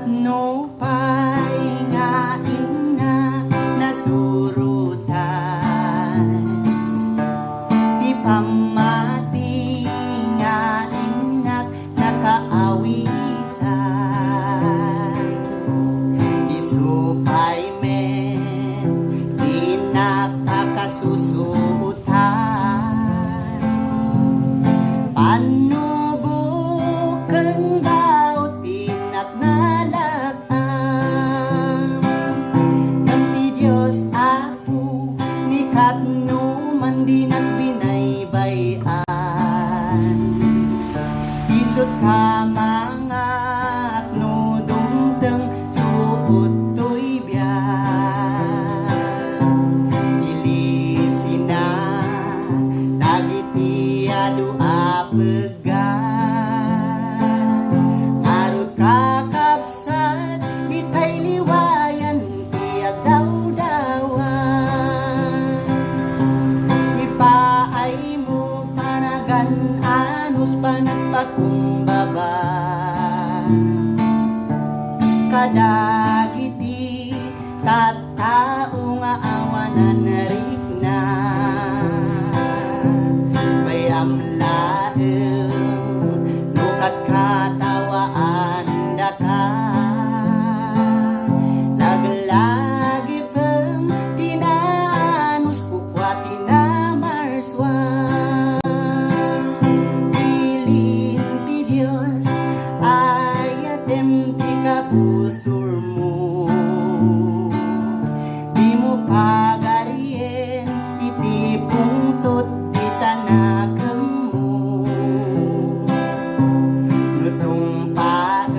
No pahingain na nasurutan, di pamati nga inak nakaawisan, isupay men di nakakasusutan, panubukang daw tinak na di nagbinaybayan, isot ka mga no dumteng suot to'y biyan, ilisin na dagiti adu apegan, ngarut kakabsat ditay liwayan tiyak daw-dawan, anus panagpakumbaba, kadagiti tattao nga awanan rikna, bayam laeng nukat katawaan daka, laglagi pem tinanus kukwa tinamarswa, pusur mo di mo pagarien iti pungtot di tanakam mo, nutong paan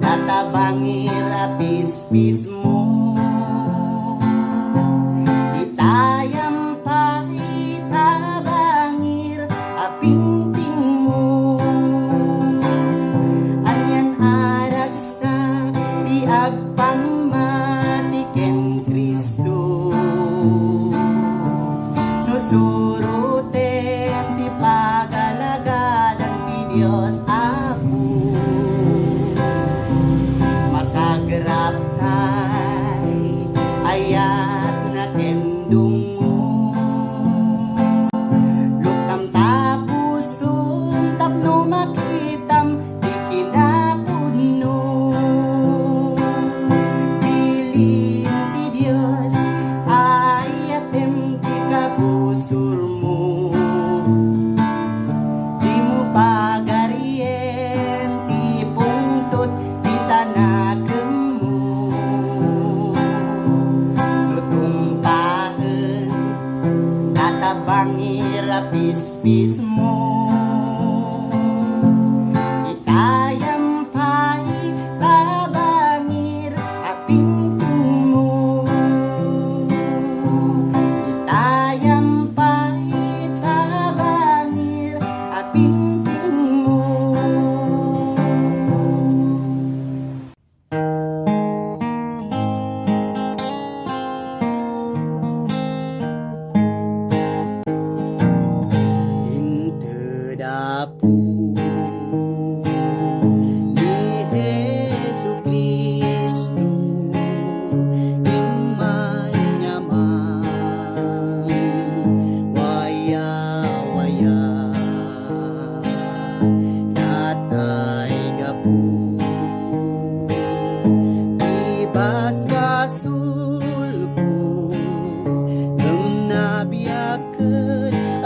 tatabangir apis-pis mo, itayam pa itabangir aping-ping mo, agpamatiken Kristo, nusuruten ti pagalagadan ti Dios Apo, masagrap kay ayat na kendungo, luktam tapusum tapno makitam di kinapudno, pusur mo di mo pagarien ti pungtot di tanakam mo, tutumpaan tatabangir apis-pis mo, itayam pa itabangir aping-ping mo,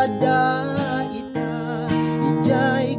ada ita ijay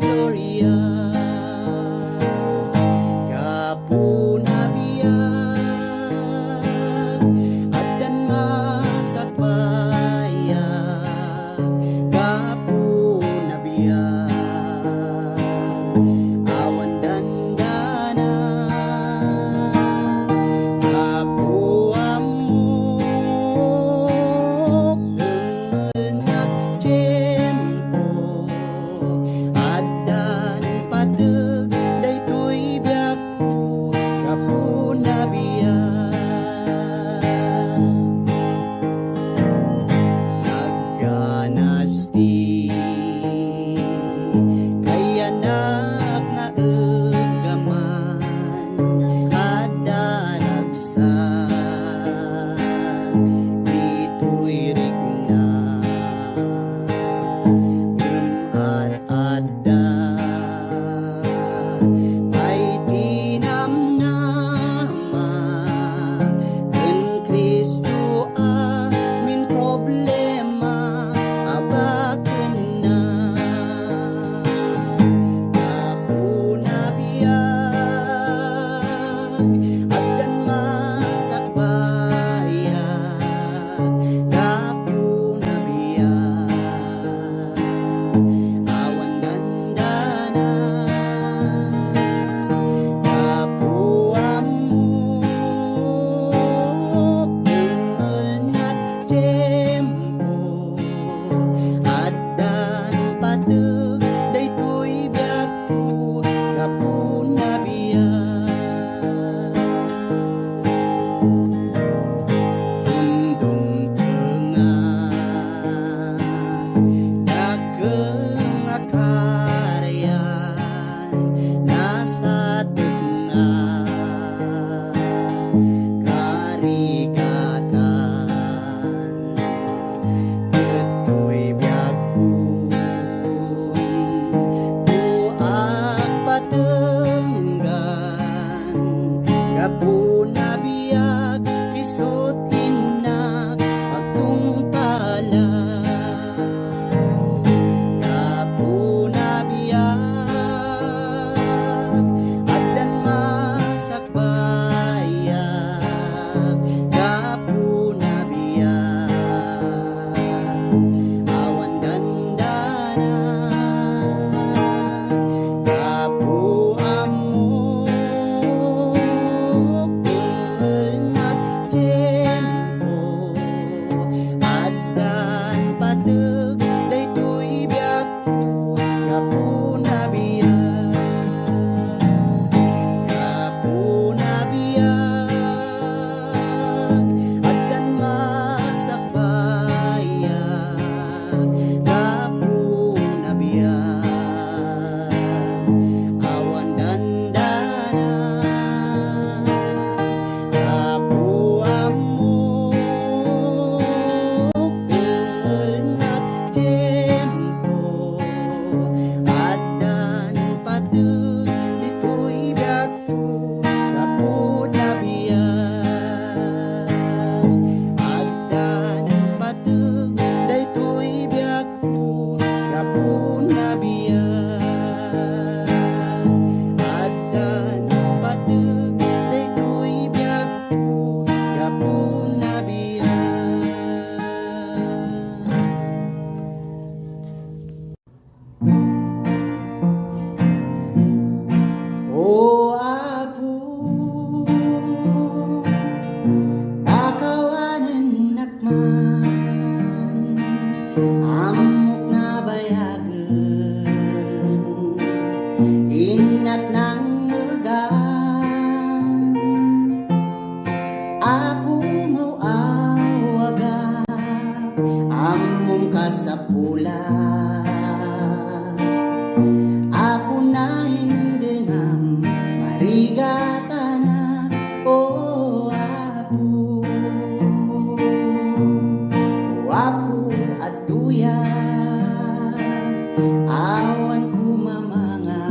awan ko mamanga,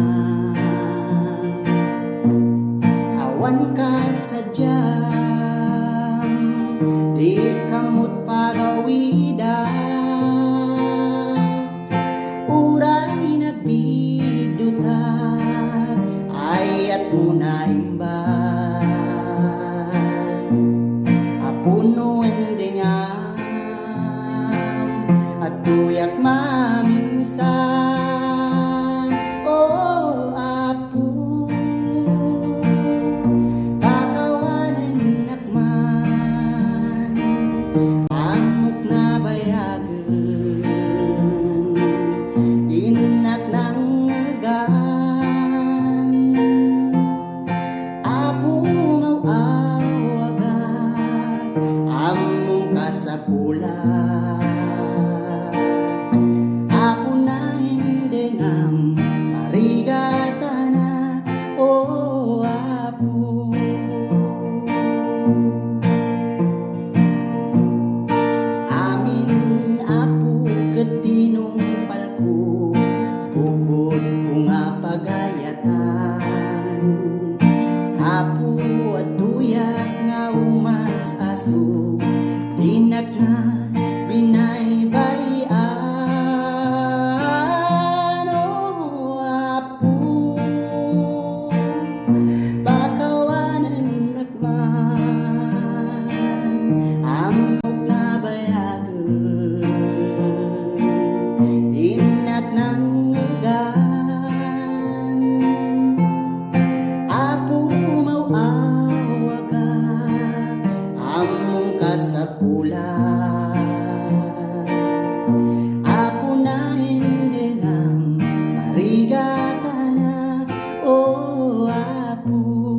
awan ka sadyang di kamot pagawida, uray nagbidutan ayat mo na imbay, apuno endingan at tuyak maminsan. Oh, apu kakawanan nakman amok na bayagan inak ng agan, apu mawawagan among kasapulan, apu na hindi ngam marigata na. Oh, apu amin apu katinong palko bukod ko nga pagayatan, apu at tuyag nga umas aso dinak na binaybayan. Oh, apu bakawanan nakman amok na bayagan inak ng agan, apu mawawagan among kasapulan, apu na hindi ngam marigata na. Oh, apu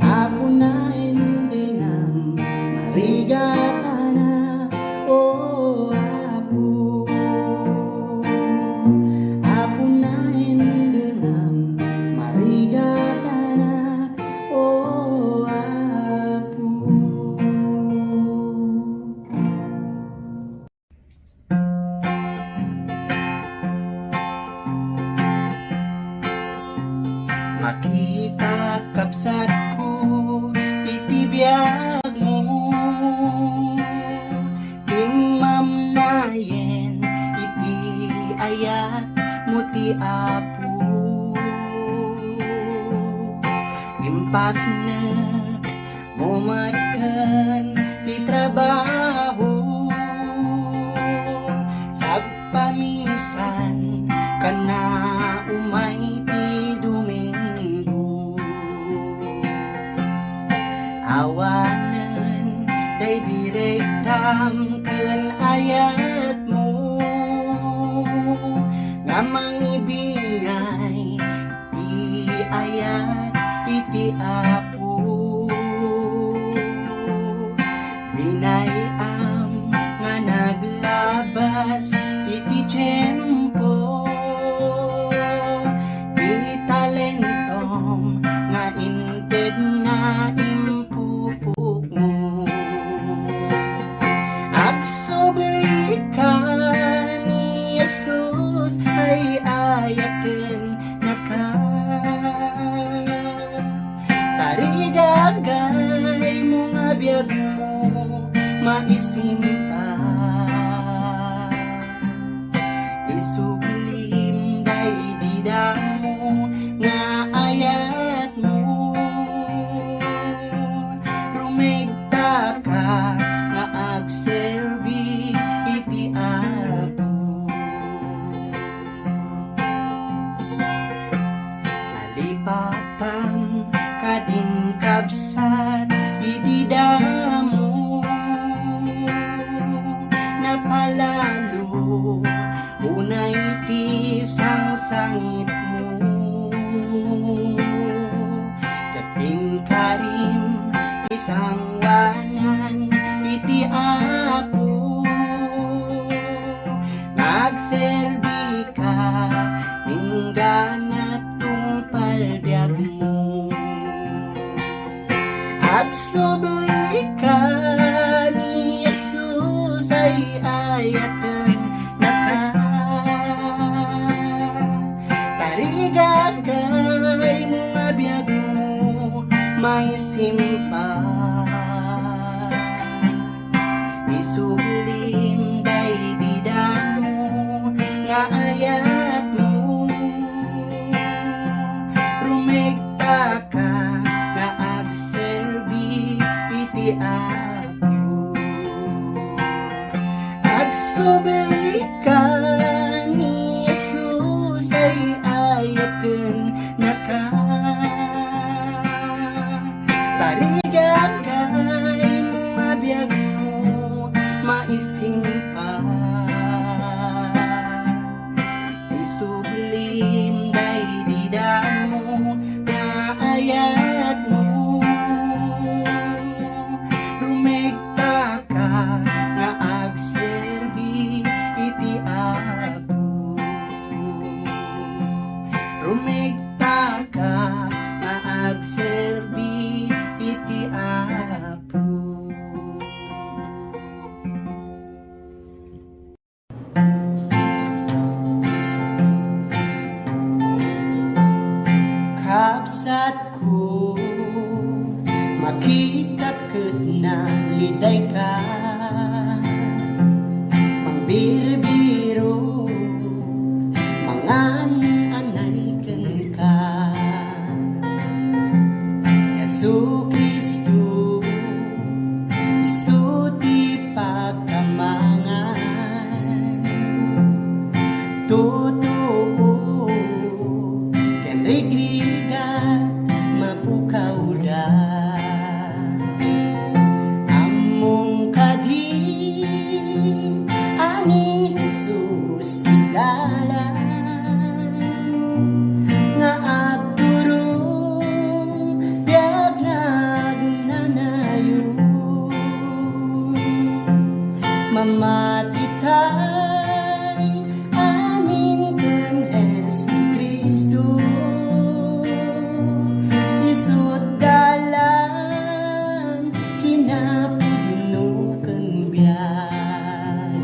apu na hindi ngam marigata na. Oh, apu apu na hindi ngam marigata na. Oh, apu. Makita kapsat ko itibiyag mo, imamnayen iti ayat mo ti apu, gimpasnek mo matken ti trabaho, sagpaminsan kana umay ti Domingo, awanen day direktam ken ayat mo, nga mangibingay ti ayat iti apu, binayam nga naglabas iti tiyempo, ti talentom nga inted na impupuk mo, at subli ka ni Jesus ay ayaken na ka, tarigagay mo nga biyag mo maisimpa, isuglim day didamo nga ayat mo, rumigta ka nga agserbi iti apu, nalipatan kadin kabsat ididamo, napalalo unay ti sangsangit mo, kaping karim isang wangan iti apu, nagserbi ka mingganat tungpal biag mo, at subli ka ni Jesus ay ayatan na ka, Agtutuo ken rigrigat mapukaw da. Among kadi ani Jesus ti dalan nga agturong biag nagnanayon. Mamatitay amin ken Jesucristo, isut dalan kinapudno ken biag.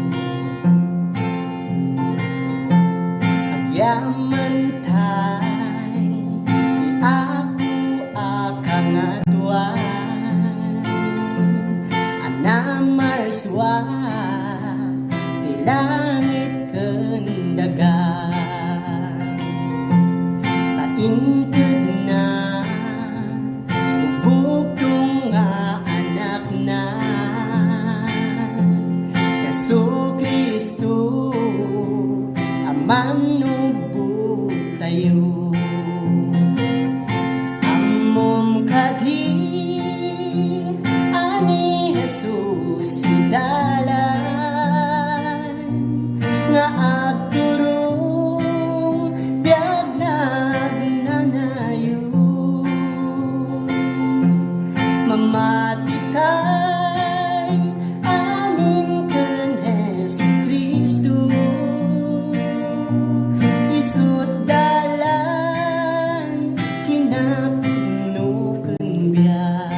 Agyaman tay ti ako akang atuan, anamarswa ti langit ken dagat. Painted na bugtong nga anak na Jesucristo amang nubog tayo. Amom kadi ani Jesus ti dalan nga agturong biag nagnanayon. Mamatitay amin ken Jesucristo, isut dalan kinapudno ken biag.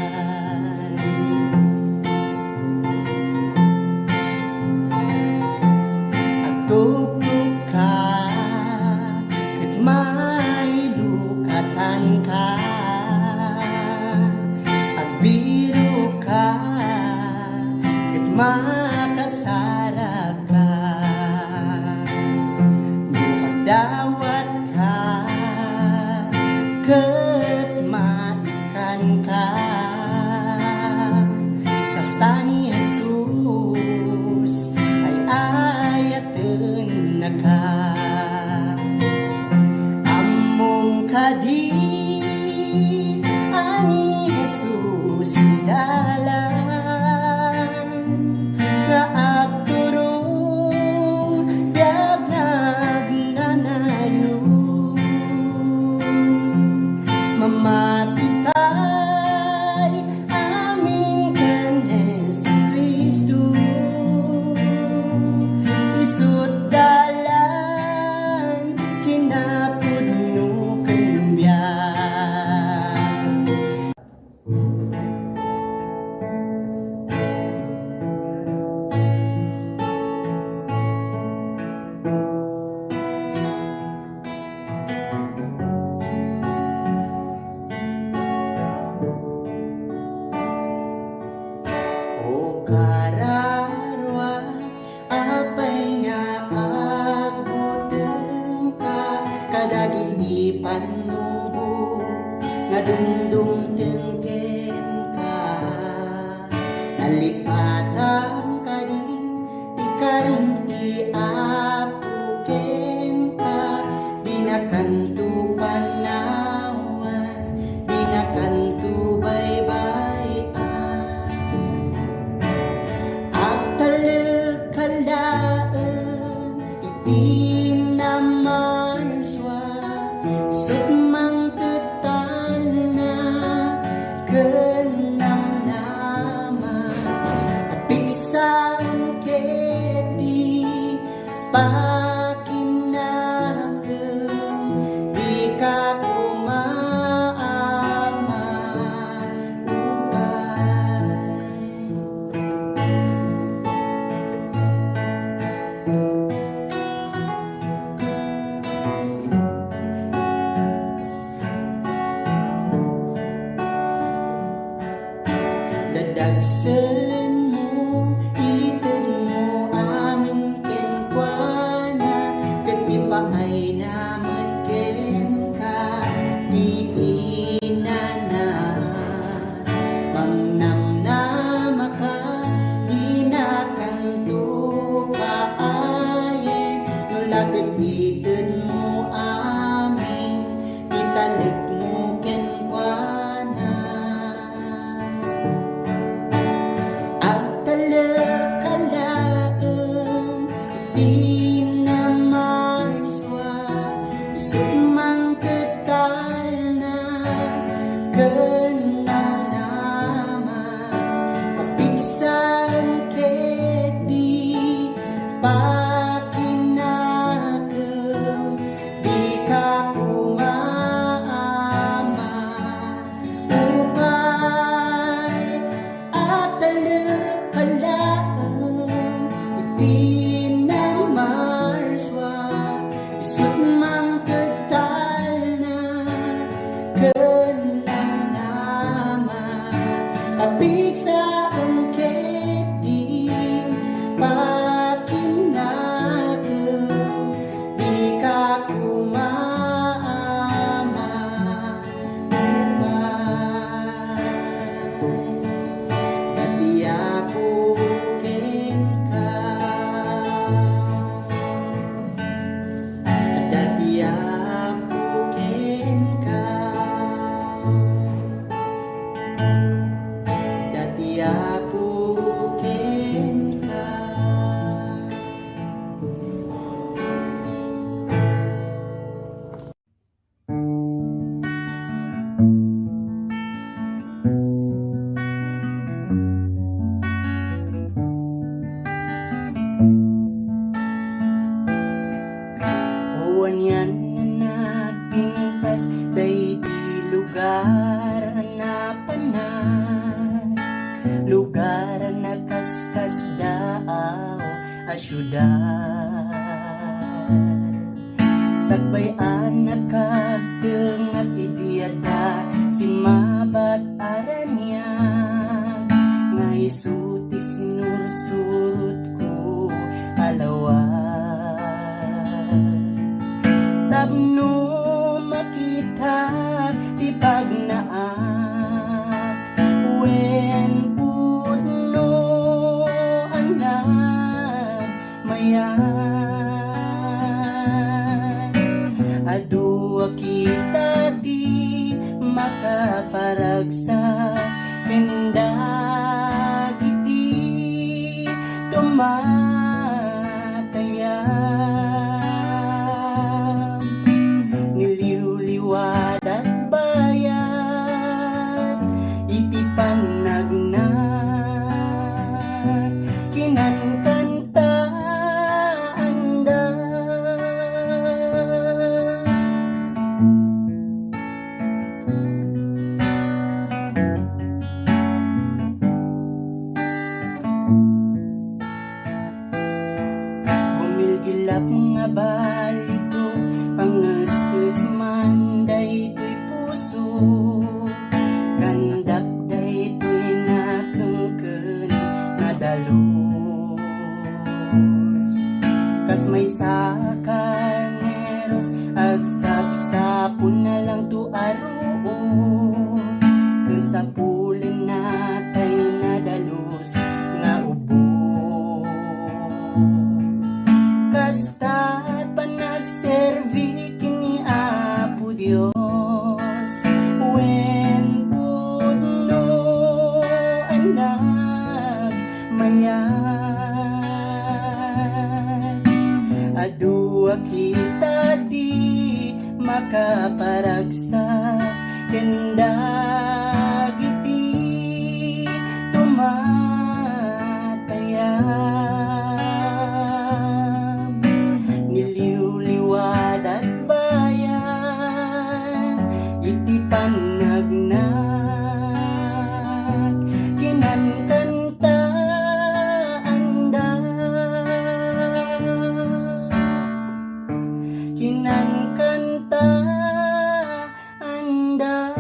Agtuktok ka ket mailukatan ka, agbiro ka ket makasarag ka, muagdawat ka ket maikan ka. Kasta ni Jesus ay ayaten na ka. Among kadi ani Jesus ti dalan nga agturong biag nagnanayon. Mamatitay amin ken Jesucristo, isut dalan kinapudno ken biag. O kararwa apay nga aguteng ka, kadagit di panubo nga dumdumteng ken ka. Nalipatan ka din ikarin ti apo ken ka, binakanto panawan binakanto baybayan. Agtaleg kalaan iti namarswa, sutmang tetal na ken namnama, kapiksang keti pakinaken di ka kumaama upay. Dadagsen mo, itin mo amin ken kuana, ket ipaay namet ken ka di inana. Mangnamnama ka di nakanto paaye, no lakad ited mo amin, italig mo kenkwana. At talakalaang di na marswa, isumang ketal na ganang naman, kapigsan kedi pakinakam, di ka umaama upay at talakalaang di na marswa, isumang ketal na ganang naman, kapigsan kedi pakinakam, di ka umaama upay dati ako ken ka, dati ako ken ka, dati ako ken ka. Uwan yan na nagpintas, day di lugar hanapan na, lugar na kaskas daaw a syudad. Sagbayan nakagtengag idiyada, si mabat aranya, nga isuti sinursurot ko alawat. Tapno makita ti pagnaak, wen pudno anak mayan, adu kita di makaparagsa, kendag iti tumatayam, niliw-liwad at bayat, iti panagnak, kinankanta anda. Gumilgilap nga balito, pangestes man daytoy puso, gandap daytoy nakengken nga dalos, kas may sakaneros agsapsapon na lang tu aruot, ken sapulen natay nadalos nga ubo. Kasta't panagservi kini Apo Dios, wen pudno anak mayan, adu kita di makaparagsak, kendag iti tumatayam, niliw-liwad at bayan, iti panagnak, kinankanta anda, kinankanta anda.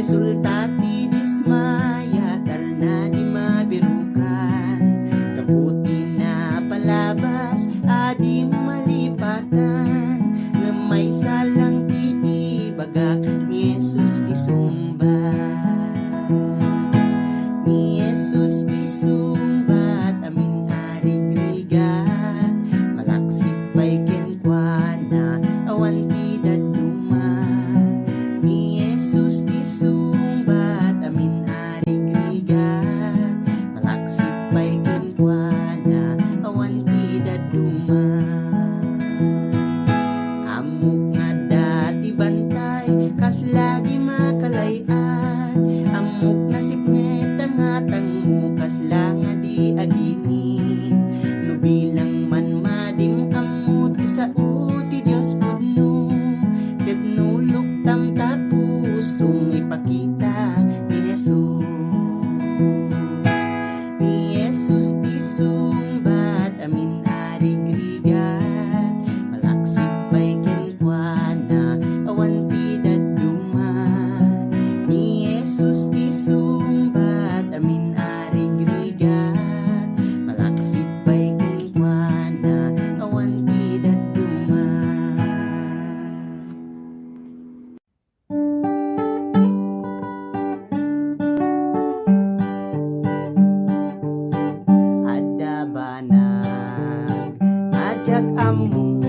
resulta ti dismaya, tal na di mabirukan. Kabuti na palabas, adi malipatan, nga may salang ti ibagak ni Jesus ti sumbat. Ni Jesus ti sumbat, amin arigrigat, malaksit pa'y kenkwana, awan ti daduma. Ni Jesus ti sumbat, amin arigrigat, malaksit pa'y kenkwana, awan ti daduma. Amok nga dati bantay, kas lagi makalayat, amok nasip nga tangatang mo, kas lang nga di agini. No bilang man madim amo ti sao ti Diyos pudno, ket nulok tam tapusong ipakita ni Jesus. Ni Jesus ti sumbat, amin arigrigat, malaksit pa'y kenkwana, awan ti daduma. Ni Jesus ti sumbat, amin arigrigat, malaksit pa'y kenkwana, awan ti daduma. Adda banag ngajak amu,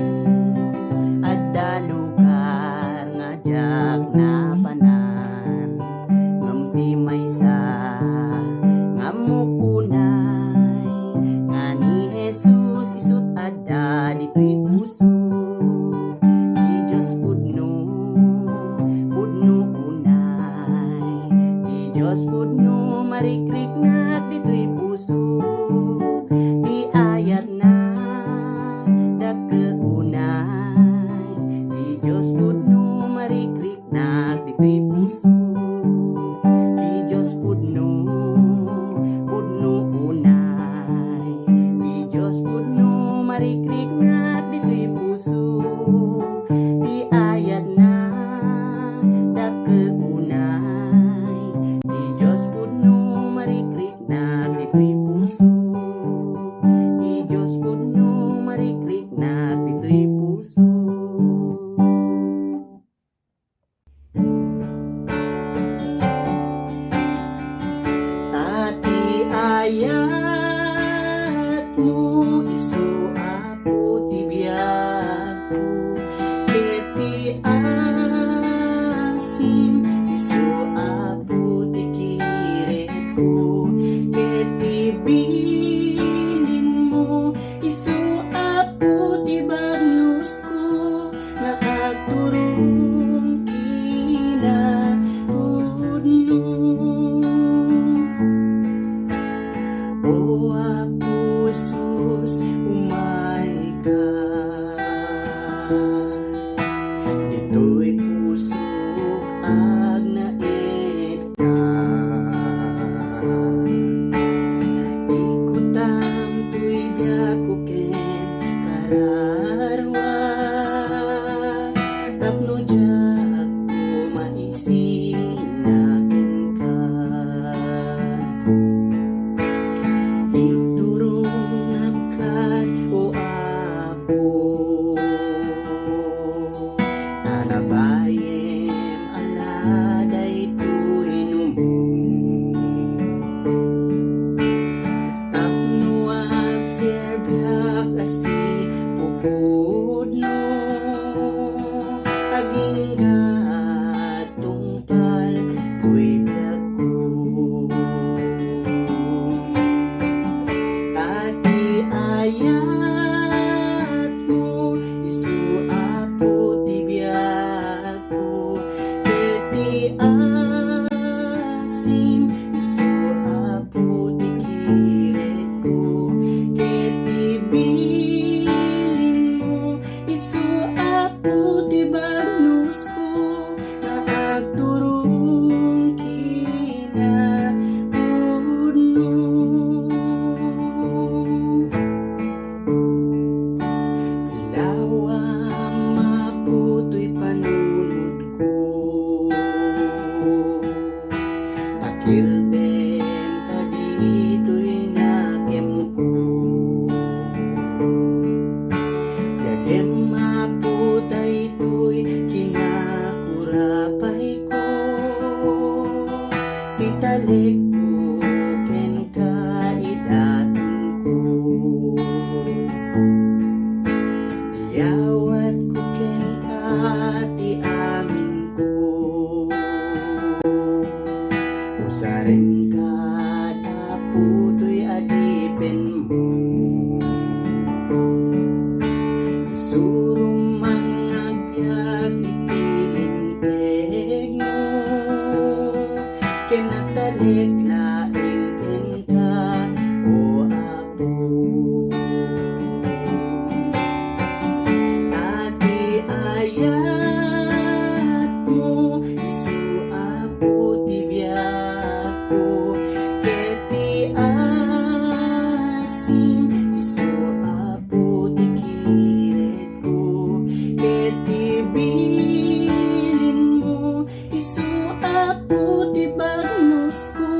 adda lugar ngajak napanan, ngem ti maysa ngamuk unay, nga ni Jesus isut adda ditoy puso. Ti Diyos pudno, pudno unay, ti Diyos pudno marikriknak ditoy puso. Ti ayat na dagkeunay, ti Diyos pudno marikriknak ditoy puso. Ti Diyos pudno, pudno unay, ti Diyos pudno marikriknak ditoy puso. Ti ayat na dagkeunay, ti Diyos pudno Irbem ka dito'y nakem ko, Dagem maputay to'y kinakurapay ko, Italik ko ken ka idatun ko, Iyawat ko ken ka ti amin ko, Usaring ka taputo'y adipen mo, Isurong mangagbyag itilinteg mo, Kinatalik laing ken ka o apo, Ati ayat mo isu apo ti biyak ko, Keti asim isu apo ti kiret ko, Keti bilin mo isu apo ti bagnos ko,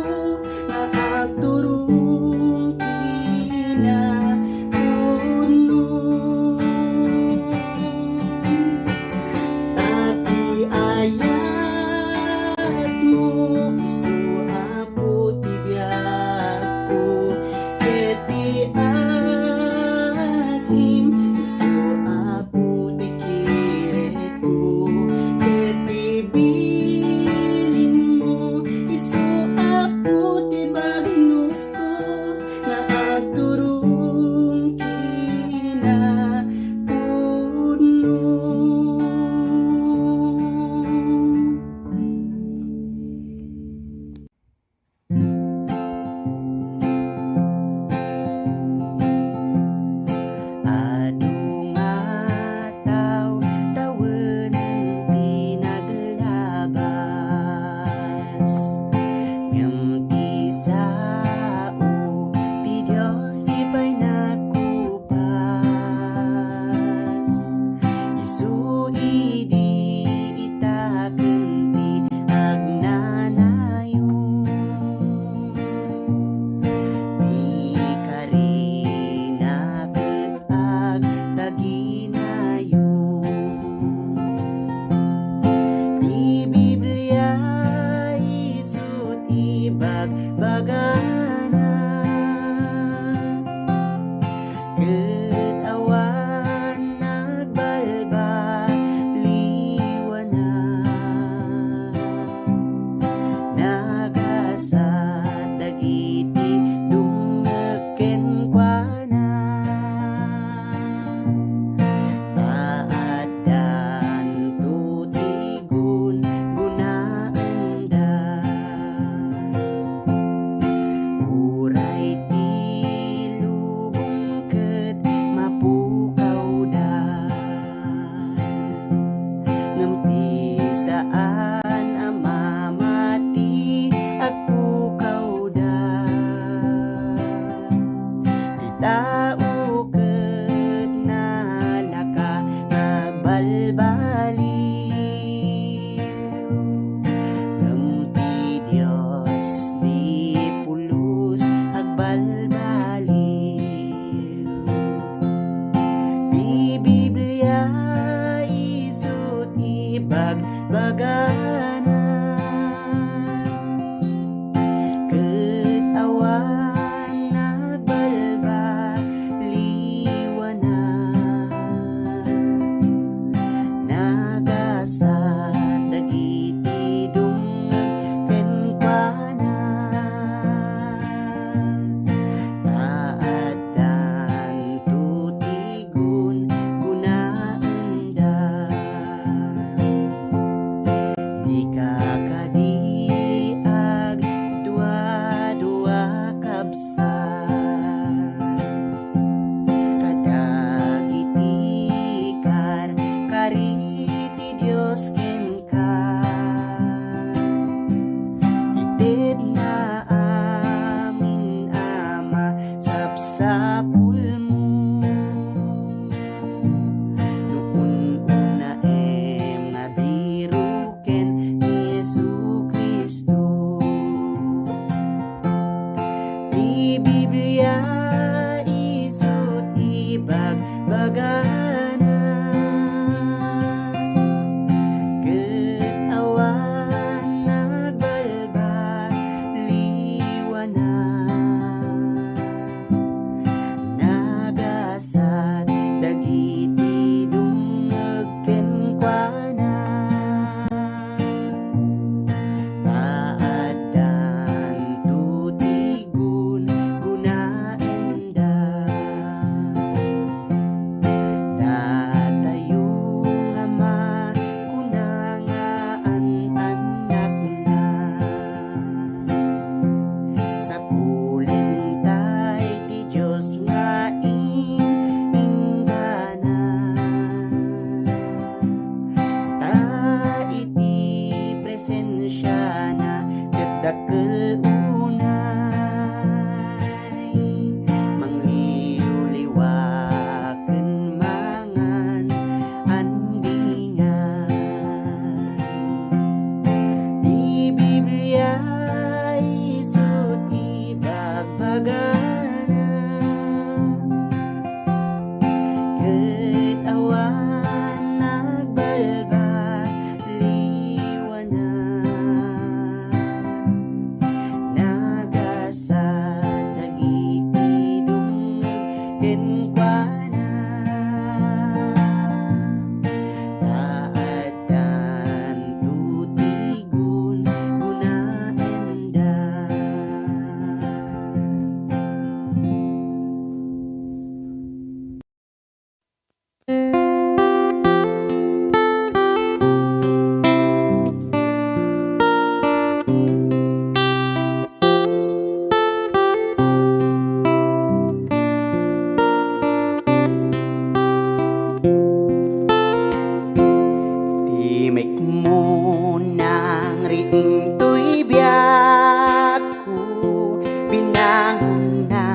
Into'y biyak ko binangon na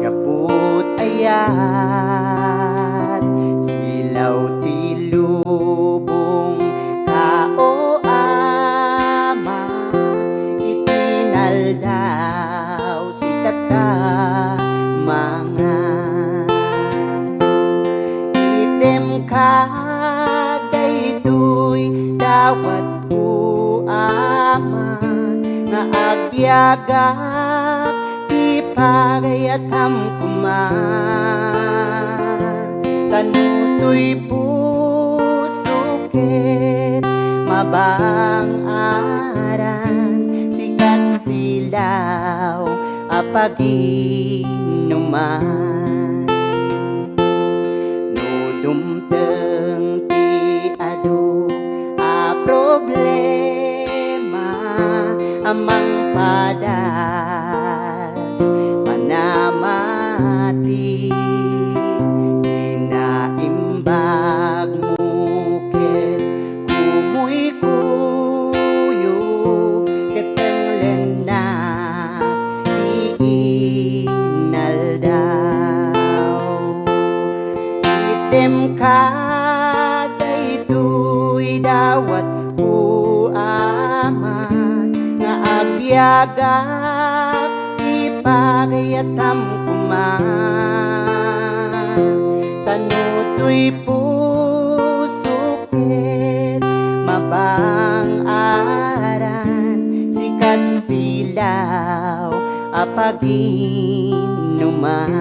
kaput ayat silaw ti lubong kao ama itinaldaw sikat ka mga item ka daytoy dawat ko ama nga agyagak ipagayatam kuman kanutoy pusuket mabang aran sikat silaw apaginuman no dumteng ti adu a problema amang padas panamati inaimbag muket kumuy kuyo ketenglen na iinaldaw item ka daytoy dawat ku ama nga agyagak ipagayatam kuman kanutoy pusuket mabang aran sikat silaw apaginuman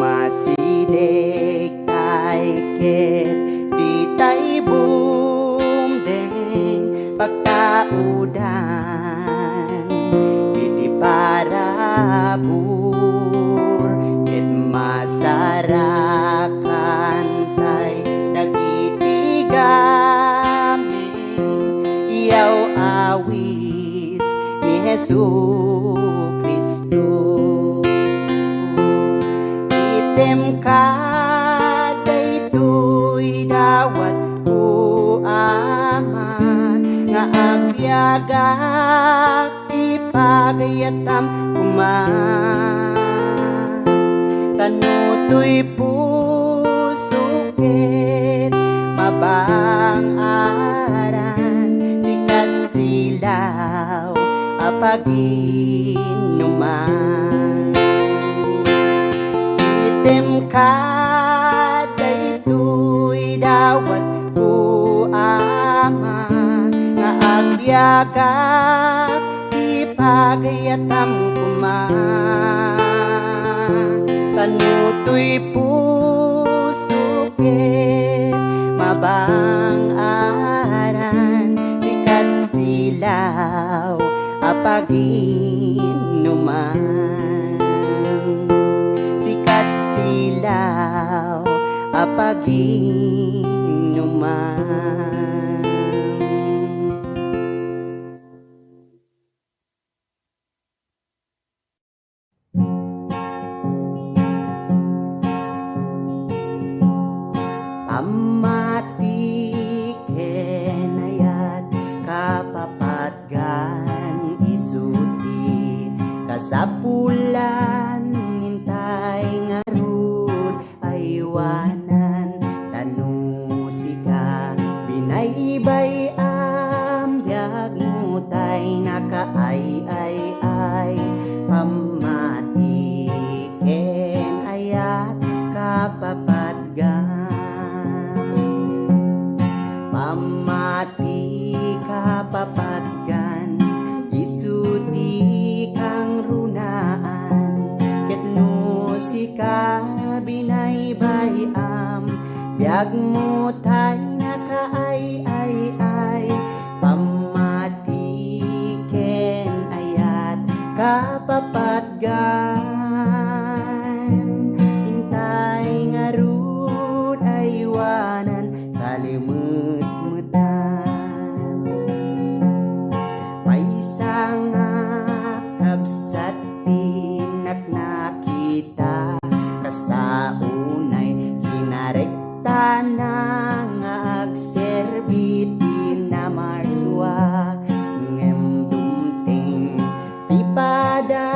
Masidek tay ket di tay bumdeng pagkaudan iti parabur ket masarakan tay dagiti gamin iyaw awis ni Hesu Kristo item ka daytoy dawat ku ama nga agyagak ipagayatam kuman kanutoy pusuket mabang aran sikat silaw apaginuman item ka daytoy dawat ku ama nga agyagak ipagayatam kuman kanutoy pusuket mabang aran sikat silaw apaginuman sikat silaw apaginuman amati kenayat kapapatgan isuti kasapulan nintay ngarud aywanan tanusika binaybay ambyag mutay nakaay pamati kenayat kapapatgan pamati kapapatgan isuti kang runaan ketno sika binaybay biag mo tay nakaay pamati ken ayat kapapatgan hintay ngarud aywanan sali salimut-mutan. Maysa nga kabsat tinak nakita, kasta unay kinarekta na nga agserbiti na marswa. Ngem dumting pipada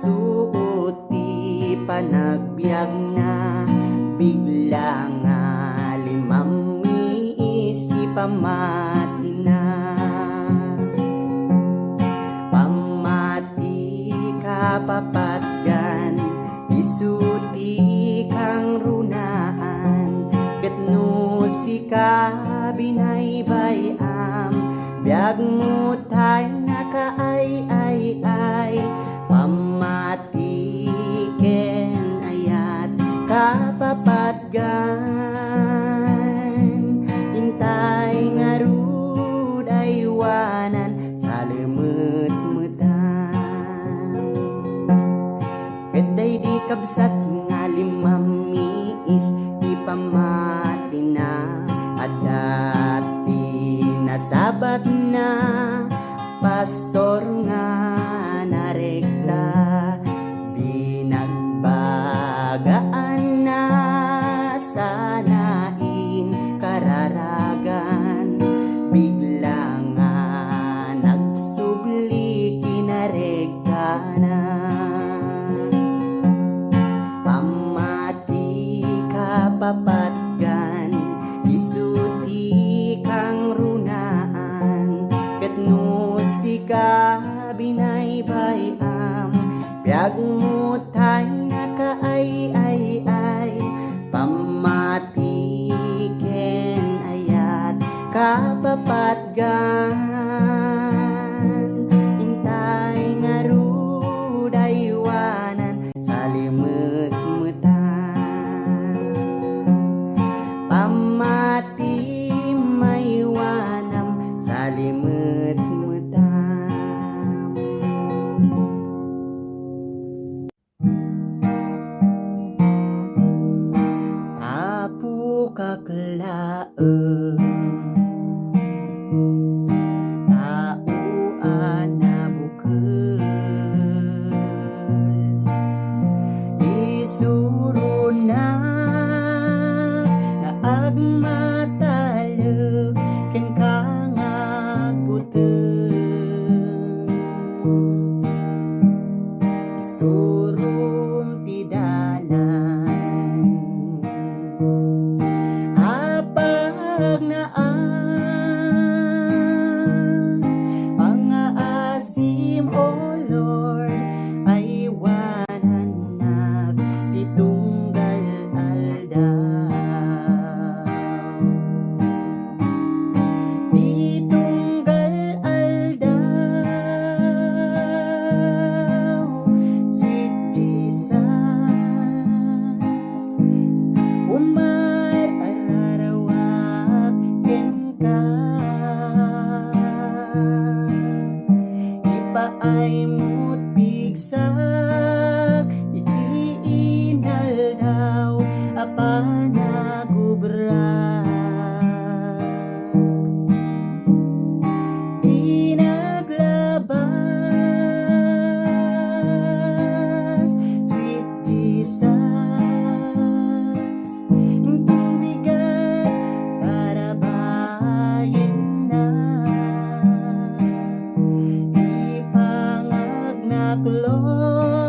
suoti panagbiag na, bigla nga limamiis ipamati na. Pamati ka papatgan, isuti kang runaan, ketno si ka binaybayam, biag mo tay nakaay-ay-ay. Pamati ken ayat kapapatgan, intay nga rud aywanan salimut-mutan. Keday di kabsat nga limamiis ipamati na, at dati nasabat na pastor nga narekta, binagbagaan na sanain kararagan, bigla nga nagsubli kinarekta na. Pamati ka papatgan, isuti kang runaan, ketno si ka binaybayam, biag mo tay nakaay-ay-ay. Pamati ken ayat kapapatgan, intay nga rud aywanan salimut-mutan. Pamati maywanam salimut-mutan. Apu kaklaeng tauan na bukel, isuro na agmatalo ken kangagputeng, isurum ti dalan apag naan pangaasim o Lord, aywanan nag ditunggal aldaw. Ditunggal aldaw, sweet Jesus, umar ararawak ken ka, ipaay mo't bigsak iti inaldaw apanagubra. Di naglabas, sweet Jesus, intong bigat para bayan na, ipangagnak Lord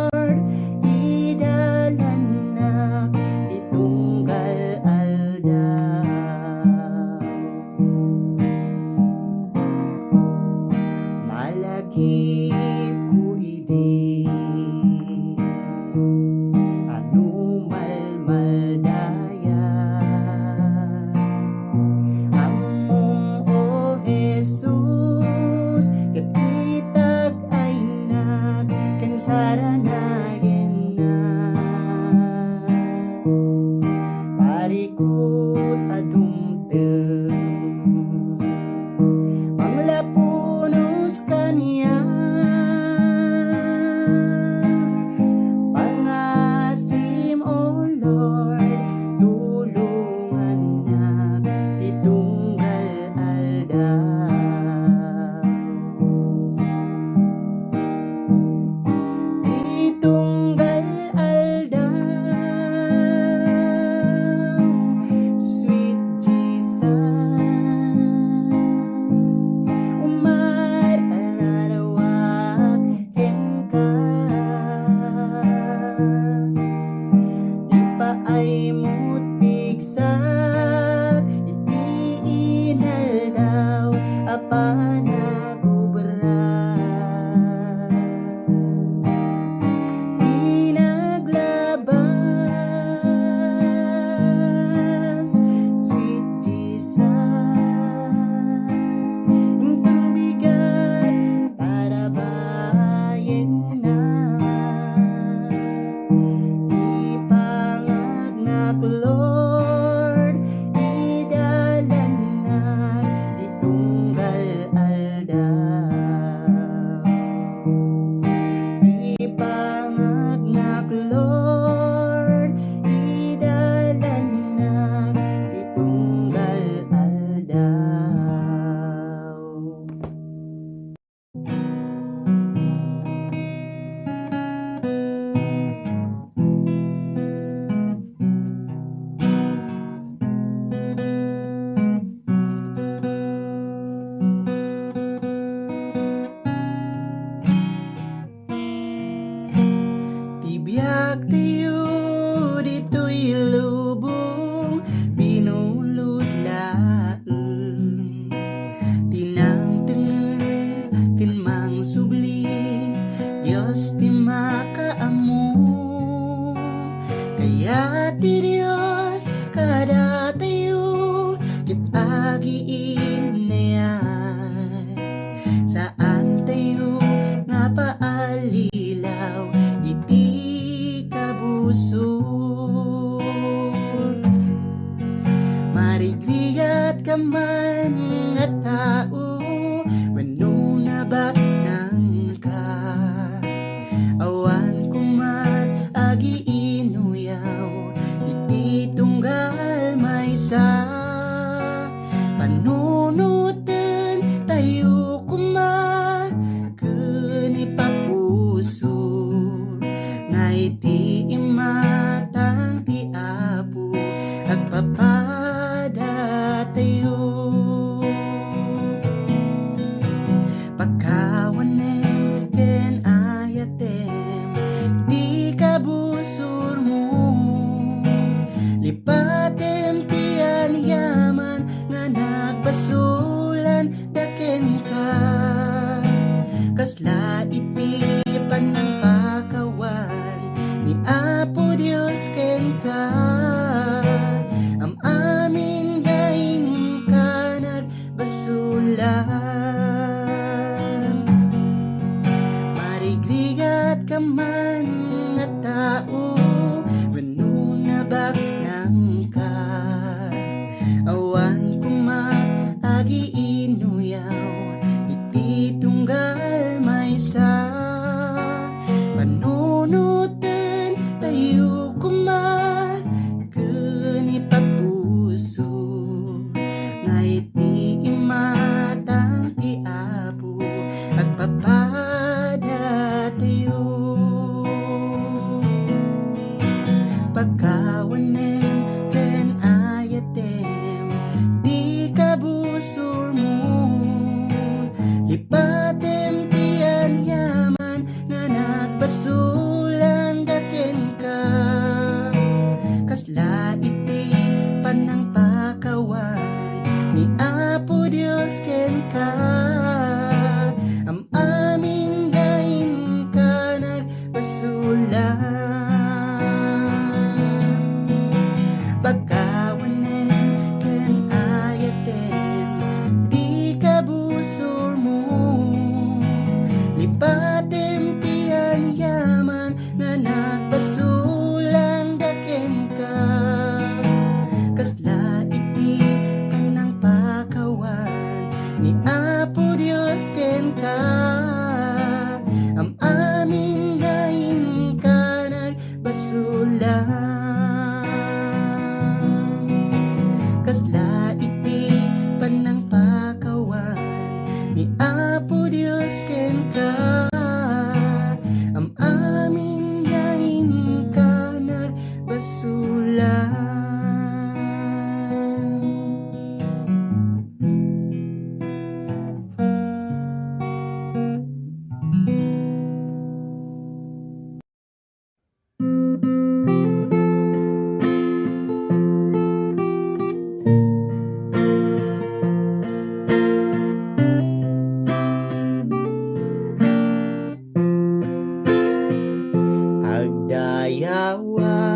agiin na yan. Saan tayo nga paalilaw, iti kabusor. Marigrigat ka man nga tao, manunabak nang ka. Awan kumat agiin uyaw, iti tunggal maysa. Panunutin tayo kuma kani papusor, nga iti imatang ti Apo agpapada tayo. Pagkawanem ken ayatem di kabusor mo, lipatem ti anyaman nga nagpasulan daken ka. Kasla iti panangpakawan ni Apo Dios ken ka. Am amin gain ka nagbasulan. Marigrigat ka man nga tao, manunabak nang ka. Awan kumat agiin uyaw, iti tunggal maysa. Panunutin tayo kuma kani papuso, nga iti imatang ti Apo agpapada tayo. Pagkawanem ken ayatem di kabusor mo, lipatem ti anyaman nga nagpasulan daken ka. Kasla iti panangpakawan ni Apo Dios ken ka. Am amin gain ka nagbasulan. Pagkawanem ken ayatem di kabusor mo, lipatem ti anyaman nga nagpasulan daken ka. Kasla iti panangpakawan ni Apo Dios ken ka. Am amin gain ka nagbasulan. Kasla iti panangpakawan ni Apo Dios ken ka. Am amin gain ka nagbasulan.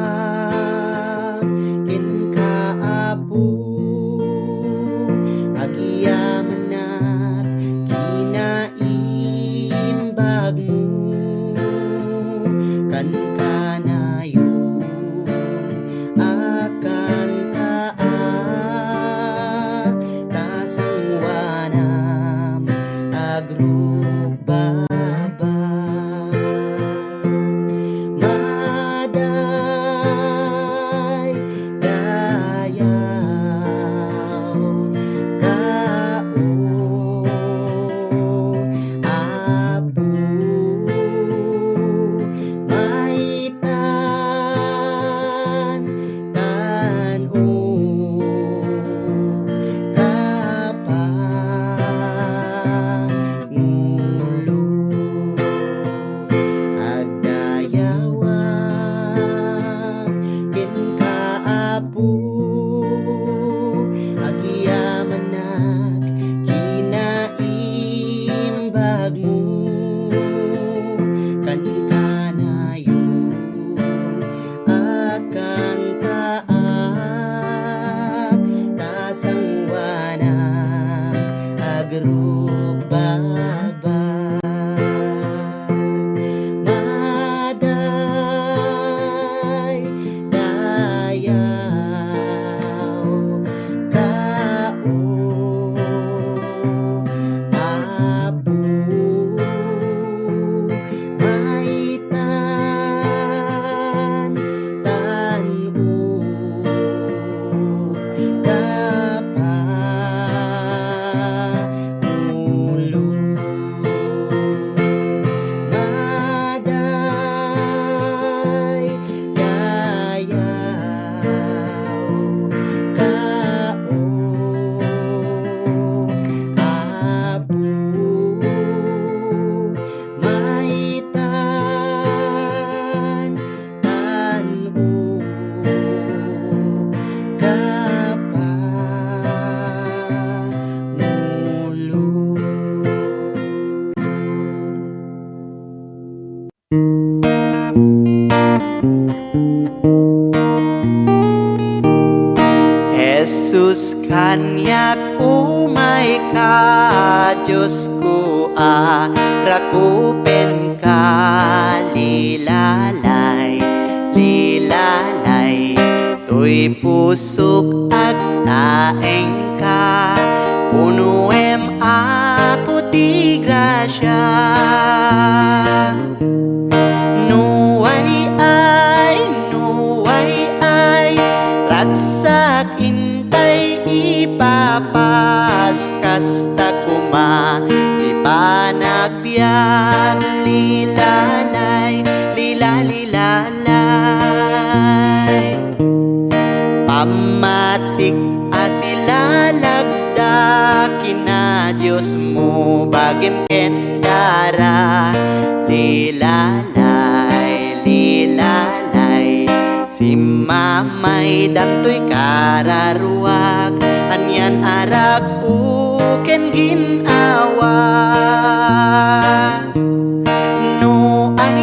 Agdayawag ken ka Apo, agyaman kinaimbag mo. Kan kanayon akan taak kasangwanam agrubaba. Maday dayaw kao Apo, maitan tan-o umay ka, Diyos ko rakupen ka. Lilalay, lilalay, to'y pusok ag taeng ka. Punuem apo ti grasya. Nuway ay, ragsak intay ipapas. Kasta kuma, di pa nagbiag. Lilalay, lilalay, pamatik asilalagda. Kina Diyos mo bagim kendara. Lilalay, lilalay, si mamay dantoy kararuak. Anyan arag puken ginawa. No ay,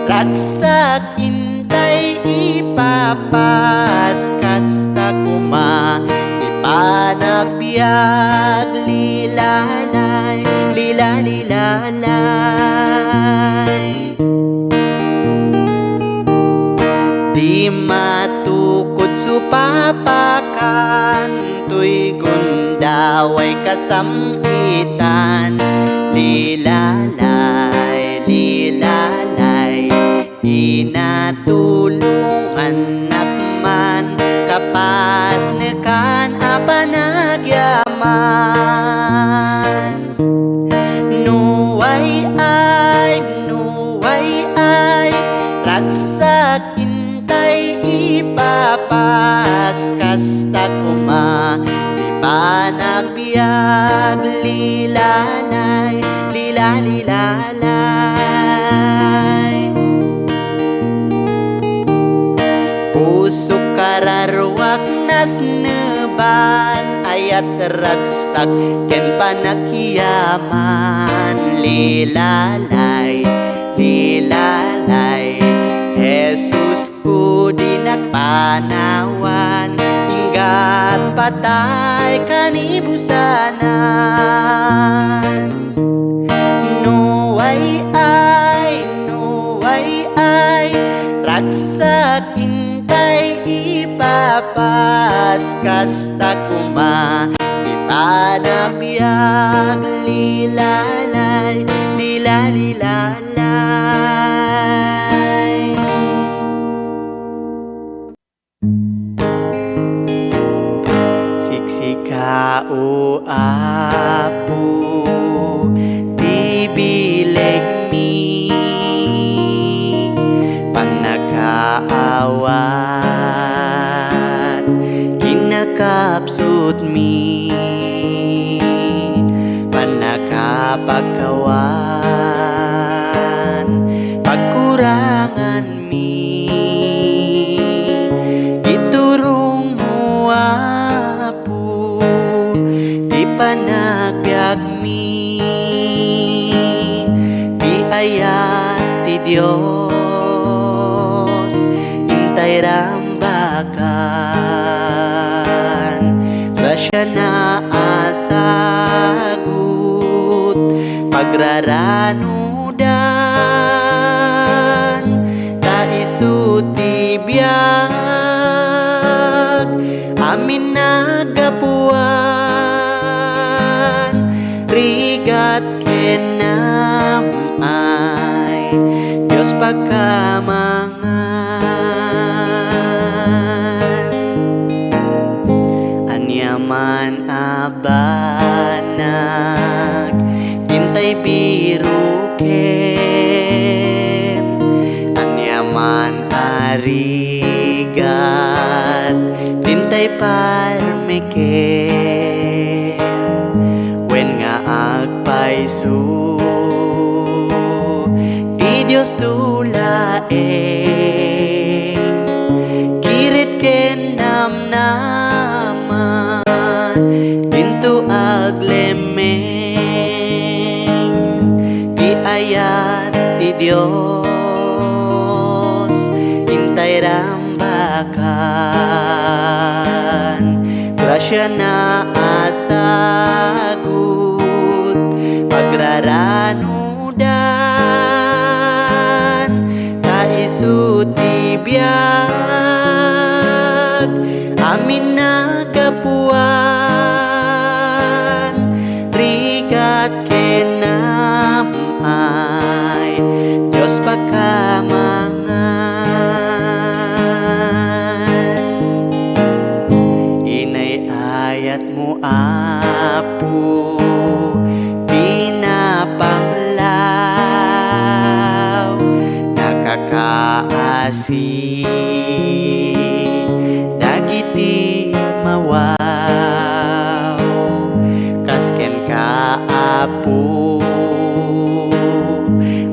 ragsak intay ipapas. Kasta kuma, di pa nagbiag. Lilalay, lilalay, di matukod supapakan. To'y gundaway kasamkitan. Lilalay, lilalay, inatulungan nakman. Kapas nekan apa nagyaman. Nuway ay, ragsak intay ipapas. Kasta kuma, di pa nagbiag. Lilalay, lilalay, pusok kararwak nas neban. Ayat ragsak ken panagyaman. Lilalay, lilalay, Jesus ko di nagpanawan. Hinggat patay kanibusanan. Nuway ay, ragsak intay ipapas. Kasta kuma, di pa nagbiag. Lilalay, lilalay, siksika o apo ti bileg mi. Panakaawat kinakapsut mi. Panakapagkawan pagkurangan mi. Iturong mo apo di panagbiag mi. Di ayat ti Dios intay rambakan. Grasya na asagut pagraranudan. Taisu ti biag amin nagapuan. Rigat kenamay Diyos pagkamangan. Anyaman abanag kintay biruken. Anyaman arigat kintay parmeken. Wen nga agpaisu di Diyos tulaeng. Kirit ken namnaman dinto aglemeng. Di ayat ti Dios intay rambakan. grasya na asagot pagraranudan taisu ti biag amin nagapuan rigat kenam ay Diyos pagkamangan inay ayat mo apo pinapanglaw nakakaasi dagiti mawaw kasken ka apo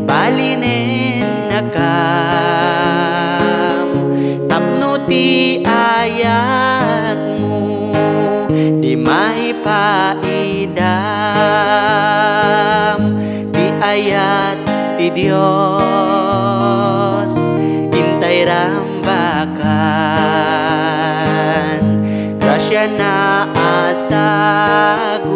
balinen nakam tapno ti ayat mo di may paidam di ayat ti Dios intay rambakan grasya na asagot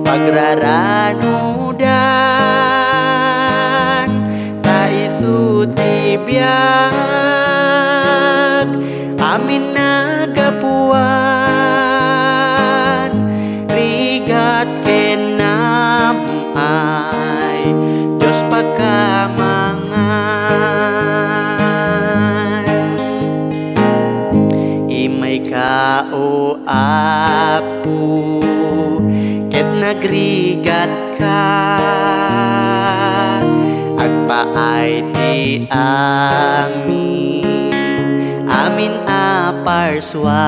pagraranudan taisu ti biag amin nagapuan rigat kenam ay Diyos pagkamangan imay ka o apo ket nagrigat ka agpaay ti amin aparswa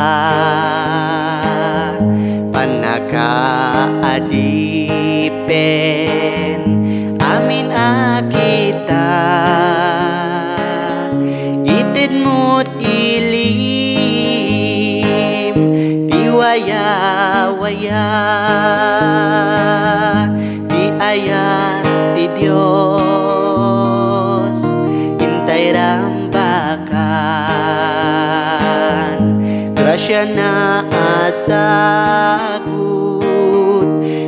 panakaadipen amin akita ited mo't ilim di waya-waya di ayat ti Dios intay rambakan grasya na asagot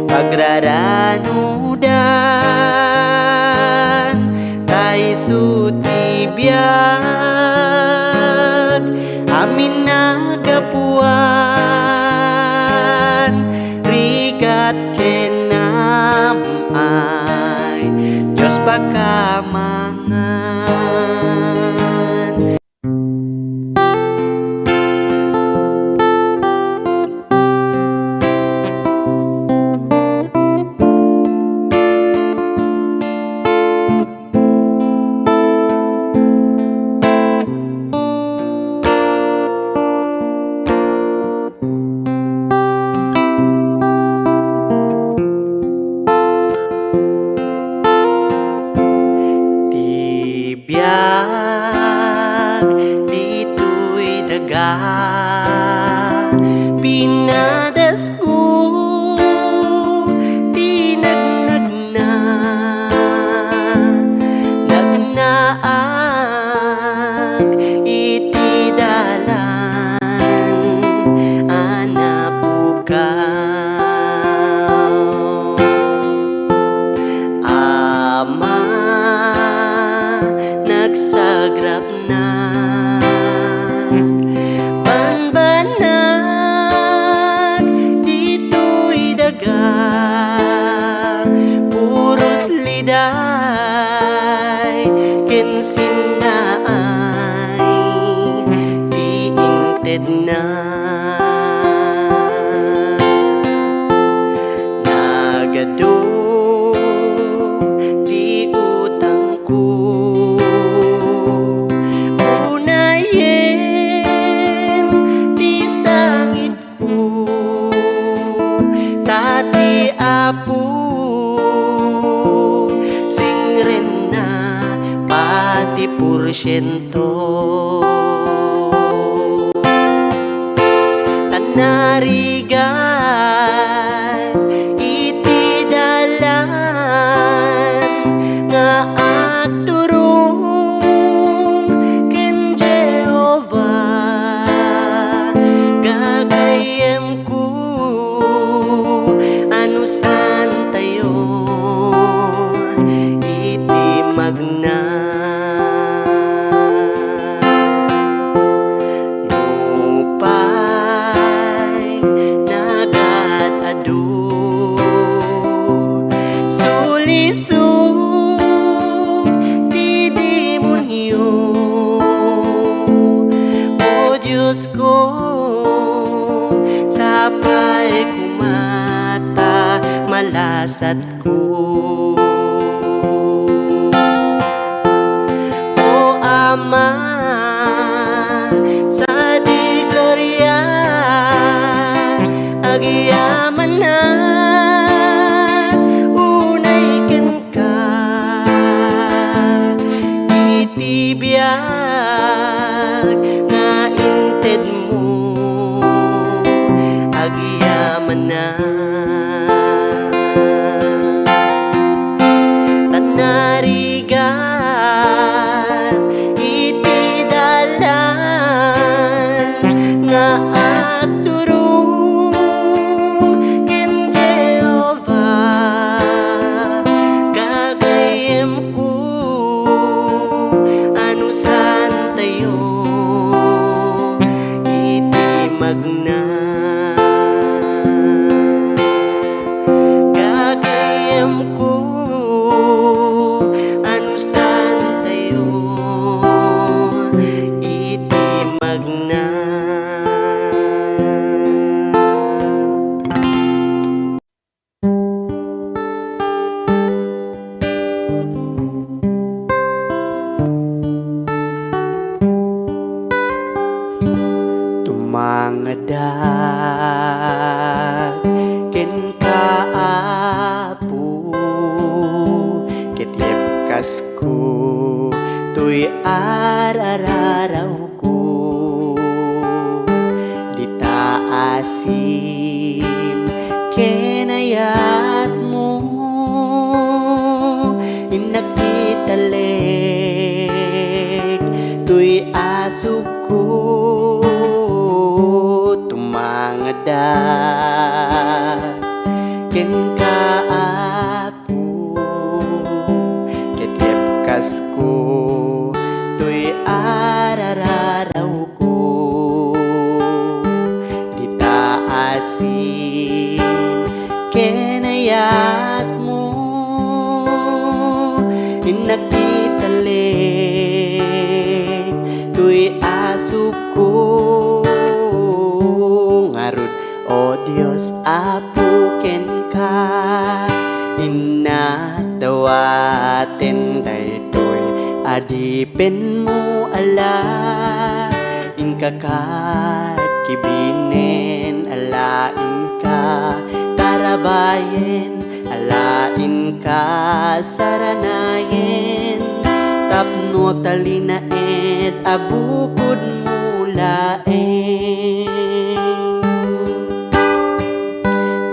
pagraranudan taisu ti biag amin nagapuan rigat kenam ay Diyos pagkamangan biag dito'y daga pinadas ko tinagnag na nagnaag iti dalan anapukaw ama nagsagrap na banbanag dito'y daga puros liday kensin na ay di inted na nagado di utang ko apo singren na pati porsyento tanarigan iti dalan nga agturong ken Jehovah gagay ko sapay kumata malasat ko. O Ama sa di gloria agyaman na unay ken ka itibiyag nga inted mo agyaman na tanarigan iti dalan nga agturong ken Jehovah gagayem ko anusan tayo iti magna gagayem ko anusan tayo iti magna. Tumangadak ken kaapo ketyep kasku tuy arararaw ko ditaasim kenayat mo inakitaleg tuy asuk ko tumangadak ken kaapo ketyep kasku tuy arararaw ko ditaasim kenayat mo inakitaleg tuy asuk ko ngarud o Dios apo ken ka inakdawaten daytoy adipen mo ala inkakat kibinen alain ka tarabayen alain ka saranayen tapno talinaed abukod mo laeng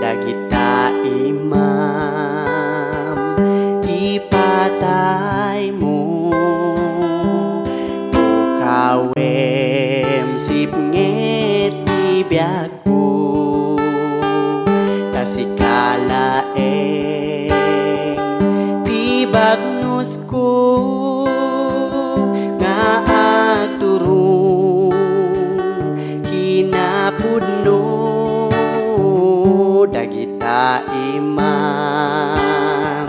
dagita imam ipatay mo kawem sipnget ibiyag ko tasikalaeng tibagnos ko nga agturong kinapudno dagita imam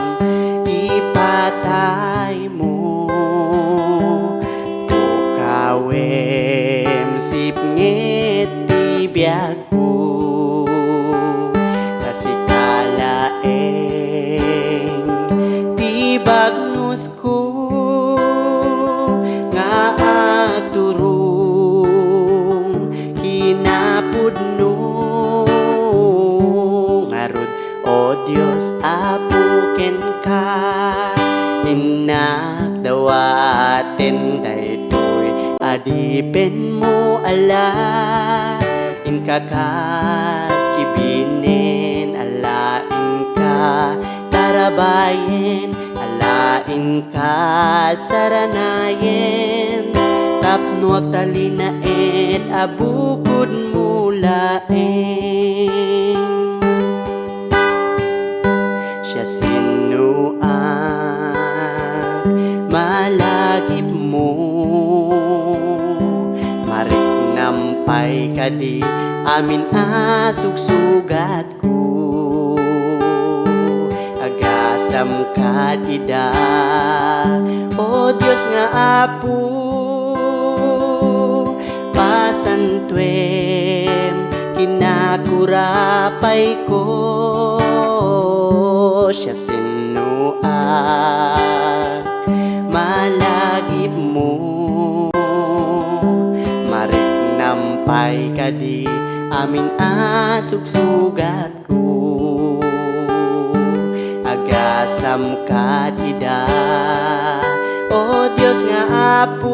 ipatay mo kawem sipnget ibiyag ko tasikalaeng tibagnos ko nga agturong kinapudno ngarud o Dios apo ken ka inakdawaten daytoy adipen mo ala inkakat kibinen alain ka tarabayen alain ka saranayen tapno talinaed abukod mo laeng siya sinuang malagip mo marik nampay kadi amin asugsugat ko agasam kadida o Dios nga apo pasan pasantuem kinakurapay ko siya sinuak malagi mo marik nampay kadi amin asugsugat ko agasam kad ida o Dios nga apo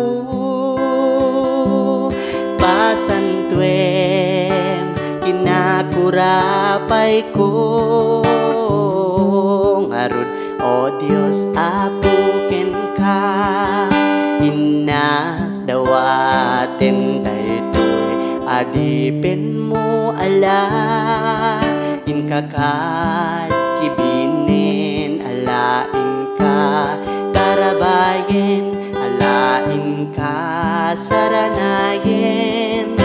pasantuem kinakurapay ko ngarud o Dios apo ken ka inadawaten daytoy adipin mo ala inkakal kibinin alain ka tarabayen alain ka saranayen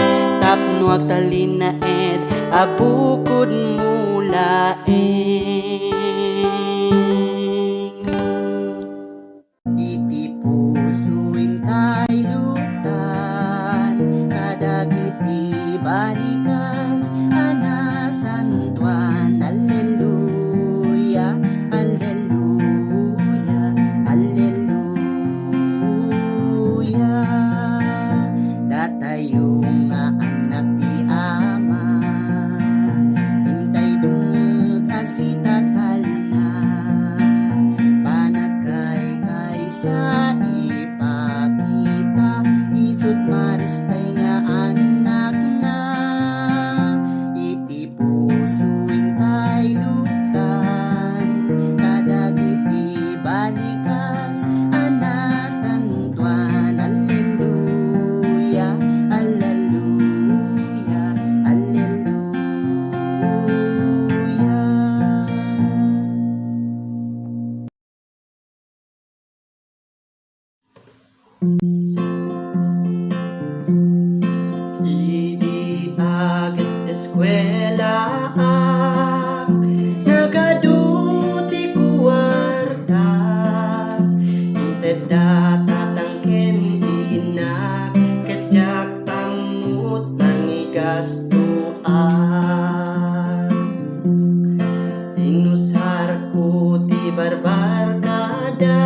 tapnuag talinaed abukod mulaeng iti pusuin tay luktan kadagiti balikas anasantuan alleluya alleluya alleluya datayo nga anak ti ama hintay dungeg asitatal na panagkay kaysa ipakita isut maristay nga anak na iti pusuin tay luktan kadagiti balikas anasantuan alleluya alleluya alleluya. Idi agas eskwela nagaduti kuwarta inted datatangken inak kajak tamut nangigastuan inusar ko ti barbar kada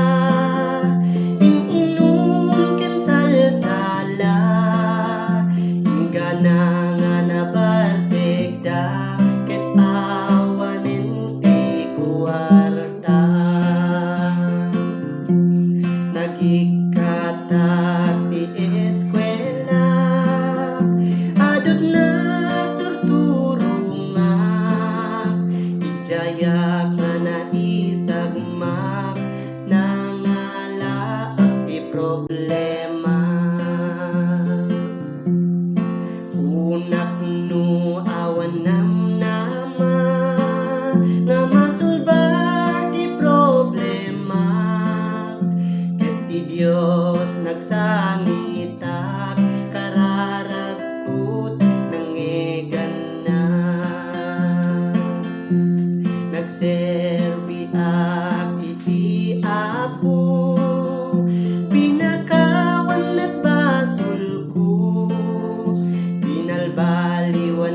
inum ken salsala ingana nga nabartegda ket awanen ti kuwarta nagikatak ti eskwela adut nagturturungak ijayak nga naisagmak nangalaak ti problema unak no awan namnama nga masulbar ti problema ket ti Dios nagsangitak kararagkut nangegan na nagserbiak iti apo pinakawan at basul ko pinalbaliwan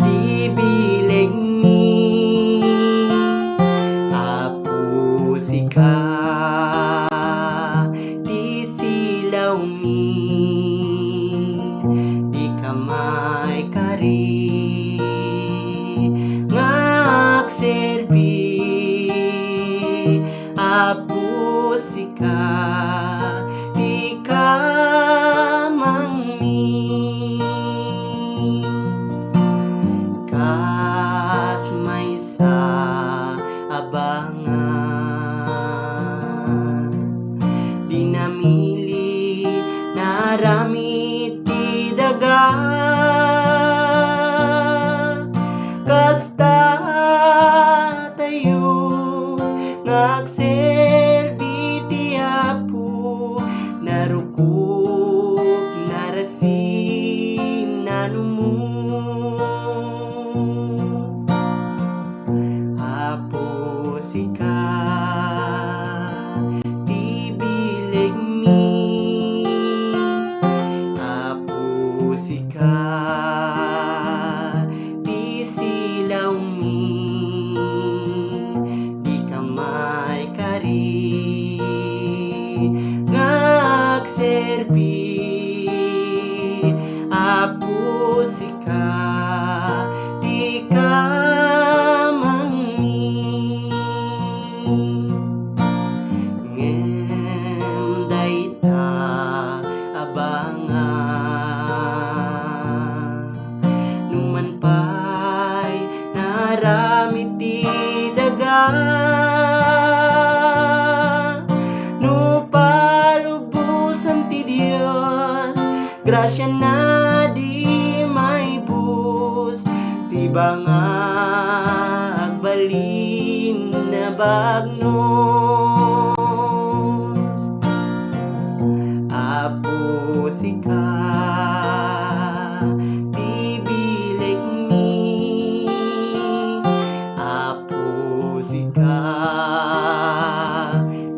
di bileg mi, apusi ka, di silaw mi, di kamay kari, ngagserbi, apusi ka, di ka mangmi, kas may sa abangan, di namili naramit ti daga, kasta tayo ngagserbi ti Apo, narukop narasin nanumo, Apo sika, di bileg mi, Apo sika, di silaw mi, di kamay kari, ngagserbi, Apo sika, di ka mangmi, ngem dayta abangan, numan pa'y naramit ti daga, no palubusan ti Dios, grasya na di may bus, ti banga agbalin na bagnos, Apo sika, di bileg mi, Apo sika,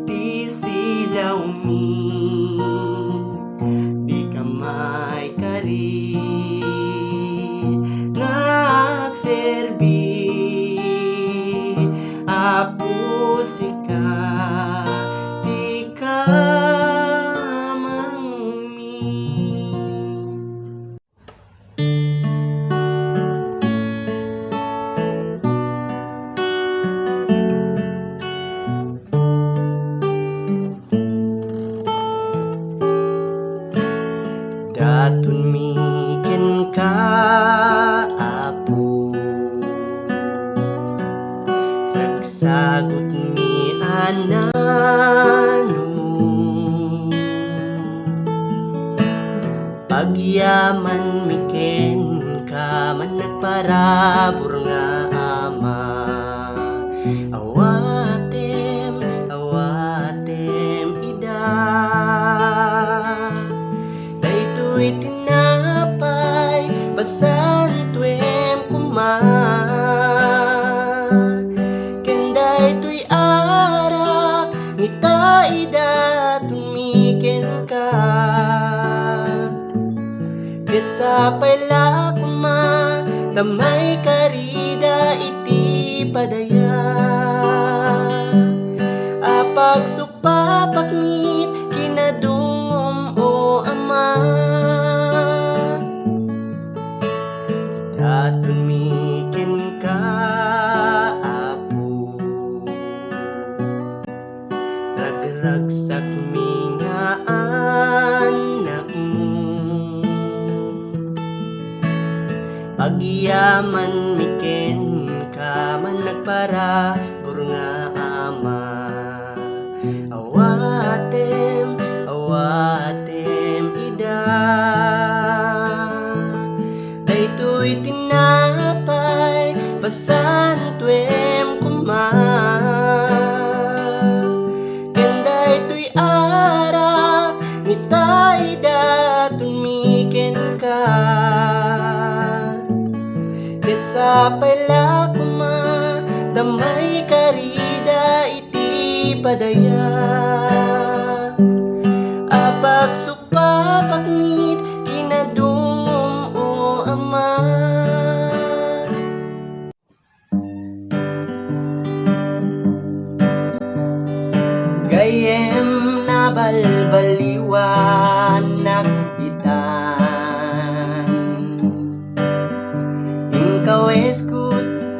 di silaw mi, di kamay kari, ngagserbi, Apo sika, di ka mangmi. Datun miken ka Apo, sagsagot mi anano, pagyaman miken ka man nagparabor nga ama, awatem ida, daytoy tinapay pasantuem kuma, ken daytoy arak ngita ida tumiken ka, ket sapay la kuma tamay karida iti padaya, apag sukpa pakmit kinadungom o ama, datun miken ka Apo, ragragsak mi nga anak mo, pagyaman miken ka man nagparabor nga ama, awatem ida, daytoy tinapay pasantuem kuma, ken daytoy arak ngita ida tumiken ka, ket sapay la kuma damay karida iti padaya, apag sukpa pakmit kinadungom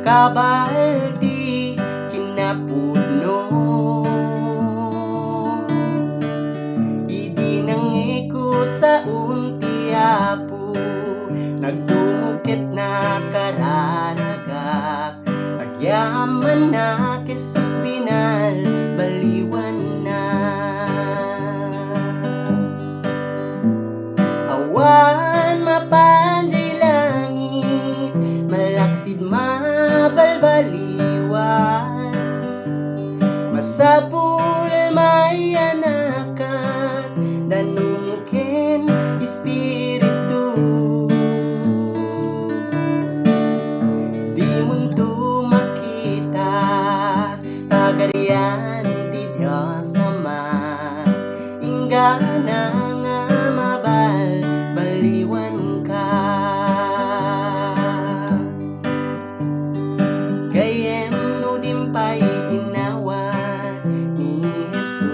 kabaldi kinapuno. Idi nang ikot sa untiapo, nagdumukit na kararagak, agyaman na Jesus binal baliwan na. Awan mapanjay langit, malaksid mabalbaliwan, masapul mayanakat, danungken espiritu. Di munto makita pagarian di Diyos Ama, inggana nga mabal baliwan ka. Gayem no dimpay inawan ni Jesus,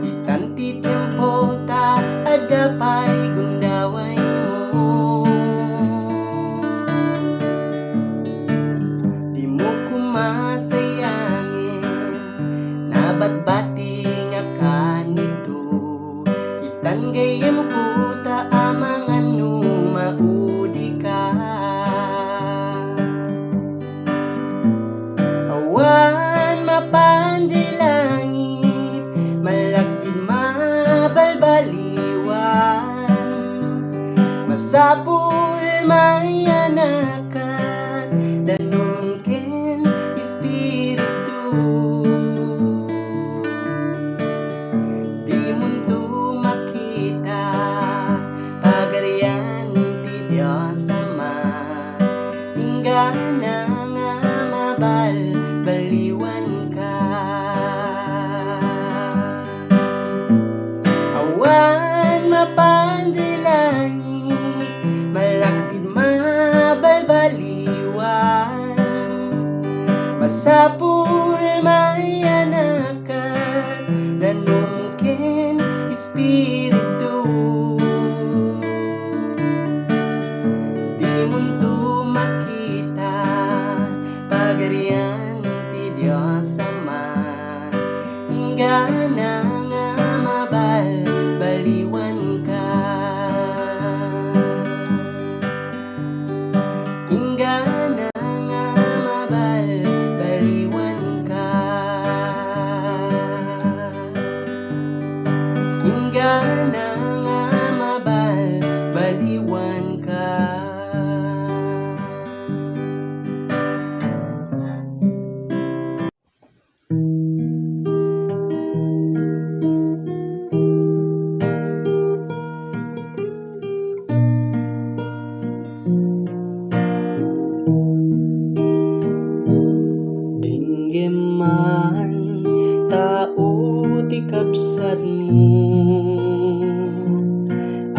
itanti tempo ta adapay gundaway mo. Di mo kumasayangin nabatbati nga kanito, itan gayem ko ta amang ano maudi ka. Awan mapanjay langit, malaksid mabalbaliwan, masapul mayanakat, danungken espiritu. Di munto makita pagarian di Diyos Ama, inggana nga mabal baliwan ka. Awan mapanjay langit, malaksid mabalbaliwan, masapul mayanakat, danungken espiritu. Di munto makita pagarian di Diyos Ama, inggana nga mabal baliwan ka. Inggana nga mabal baliwan ka. Inggana nga mabal baliwan ka. Dinggeman tao ti kapsat mo,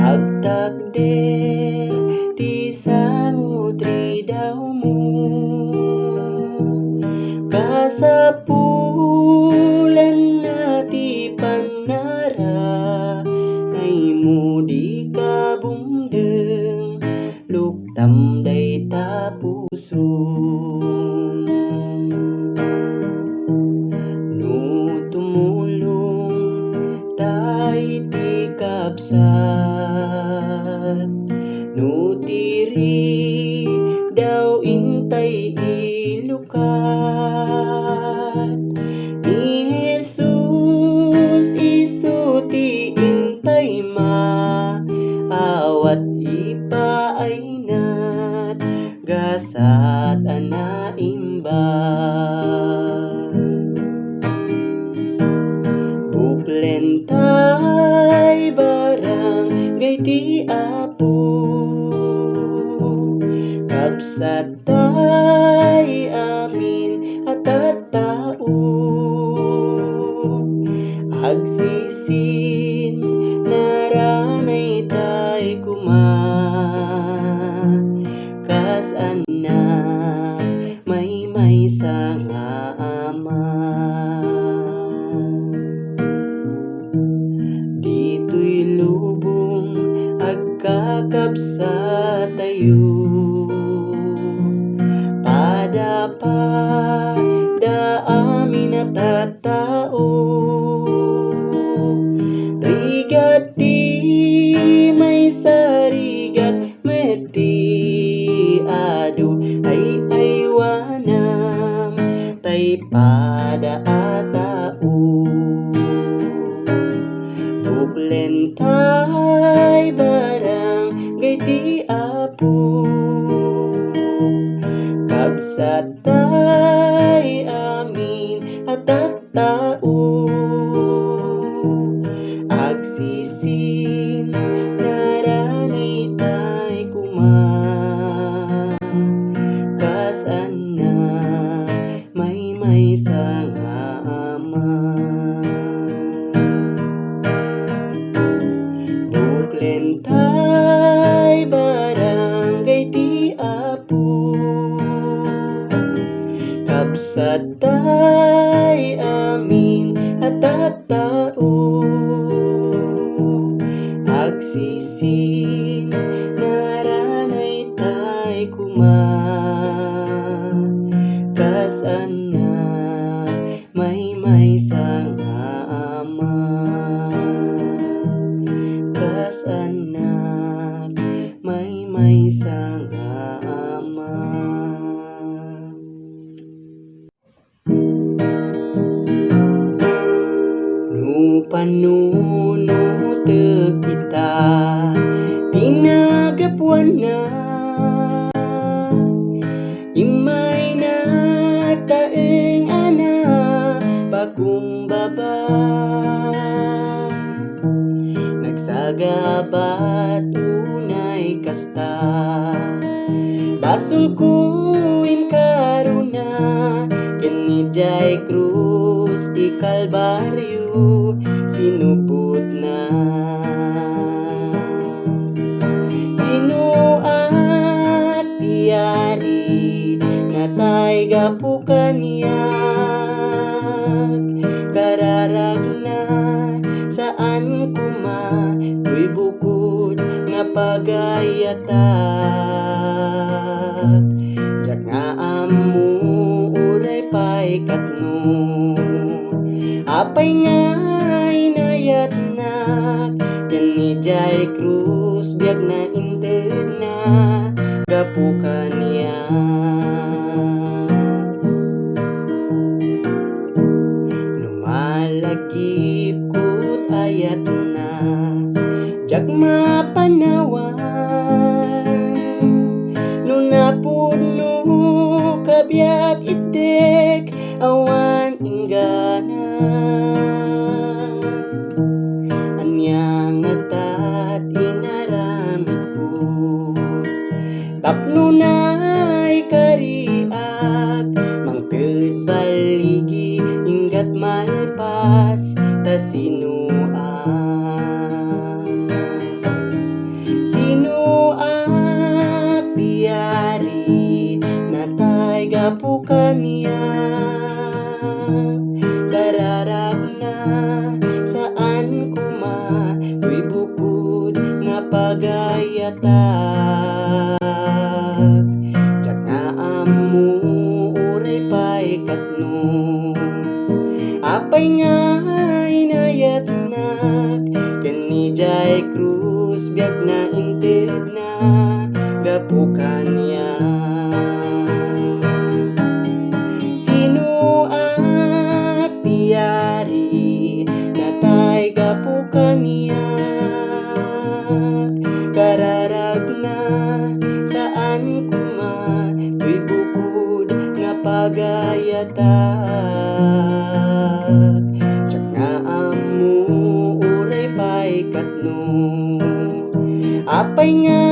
agtakder ti samudri daw mo, kasapulan na ti panara, ay mo di kabungdeng, luktam day tapuson. No tumulong tay ti kapsat, no tiri daw intay ilukat, ni Jesus isu ti intay awat ipainat, gasat ana imbat. Buklentay barangay ti Apo, kapsat tay amin at tao, agsisin naranay tay kuma, kas anak may nga ama. Dito'y lubong agka kabsa tayo pada amin natatao rigat di may sarigat meti adu ay wanam tay pada atao buklentay barangay di apo kabsatay amin at tattao agsisin naranay tay kuma kasana may sang ama buklentay barangay di apo kabsatay amin at tattao agsisin naranay tay kuma kasana may sang ama kasana may sang ama nu panuno teu kita tinagapuan na imay nagtaeng ana pakumbaba nagsagabat unay kasta basul kuin karuna kinijay krus di kalbaryo sinupot na sino at tiyari natay gapukan yak kararag na saan kuma tuy bukod nga pagayatak jak nga amu uray pay katno apay nga inayat nak kanijay krus biag na inted na gapukan niya numalagip kut ayat na jak mapanawan nunapuno kabiag itek awan inggana anyang atat inaramid ko tapno na'y kariak mangted baligi inggat malpas ta sinuak tiyari natay gapukan niya kararag na saan kuma tuy bukod nga pagayatak jak nga amu uray pay katno apay nga inayat nak kanijay krus biag na inted na gapukan niya sinuak tiyari natay gapukan niya kararag na saan kuma tuy bukod nga pagayatak jak nga amu uray pay katno apay nga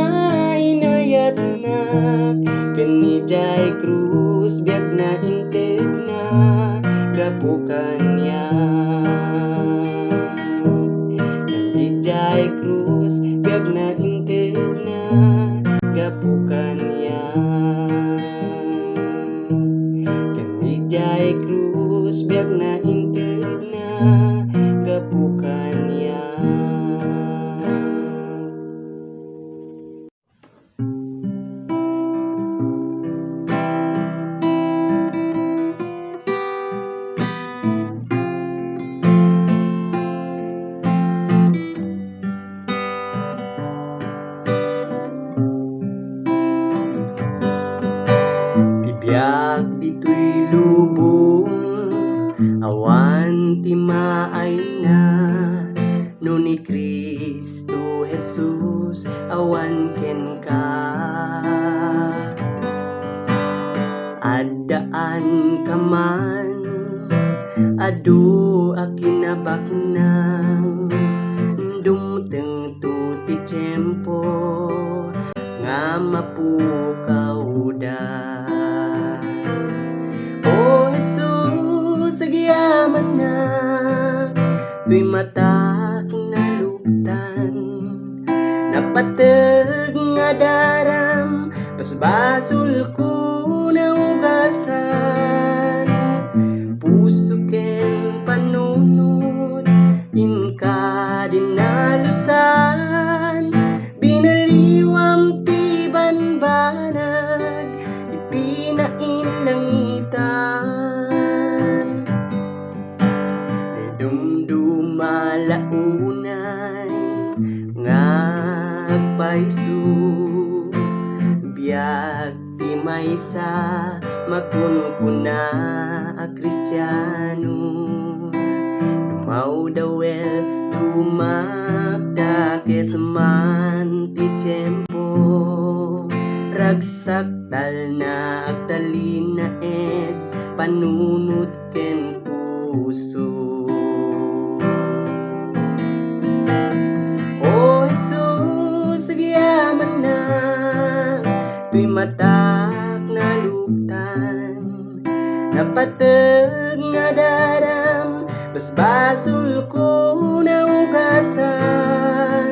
inayat nak kanijay krus biag na inted na gapukan niya kanijay krus biag na inted na gapukan niya kanijay krus biag na inted na gapukan niya awan ken ka. Adaan ka man, adu akinabaknang dumteng tuti tiyempo nga mapukaw da. O Jesus, agyaman na tuy matak na luktan, napateg nga daram basbasul ko na ugasan. Puso ken panunot inka dinalusan, binaliwam ti banbanag ipinain langitan. Dumdumalaunay ngagpaisu, biag ti maysa makunkuna a Kristiyano. Dumaw dawel dumakda kesman ti tiyempo, ragsak tal na agtalin na panunot ken puso. O Jesus, agyaman na tuy matak na luktan, napateg nga daram basbasul ko na ugasan.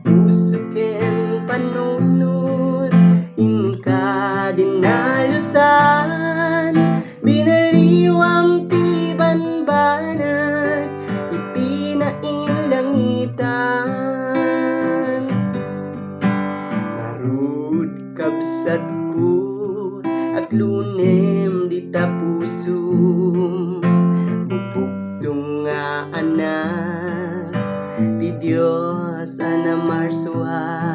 Puso ken panunot inka dinalusan, binaliwam ti banbanag ipinain langitan. Marud kabsat ko at lunem di tapusum, bubugtong nga anak ti Dios ana marsua.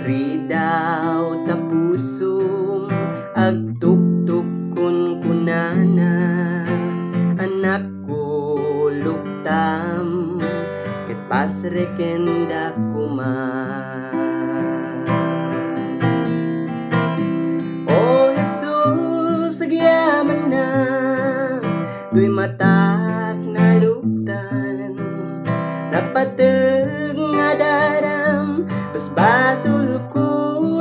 Ridaw tapusum agtuktuk kun kunana, anak ko luktam ket pasreken da kuman. O Jesus, agyaman na tuy matak na luktan, napateg nga daram basbasul ko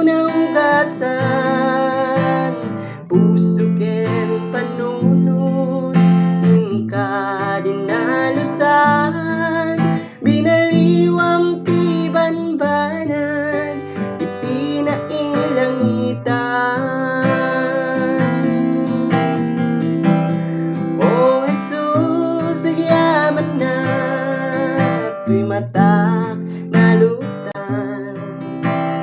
na ugasan. Puso ken panunot inka dinalusan, binaliwam ti banbanag ipinain langitan. O Jesus, agyaman na tuy matak na luktan,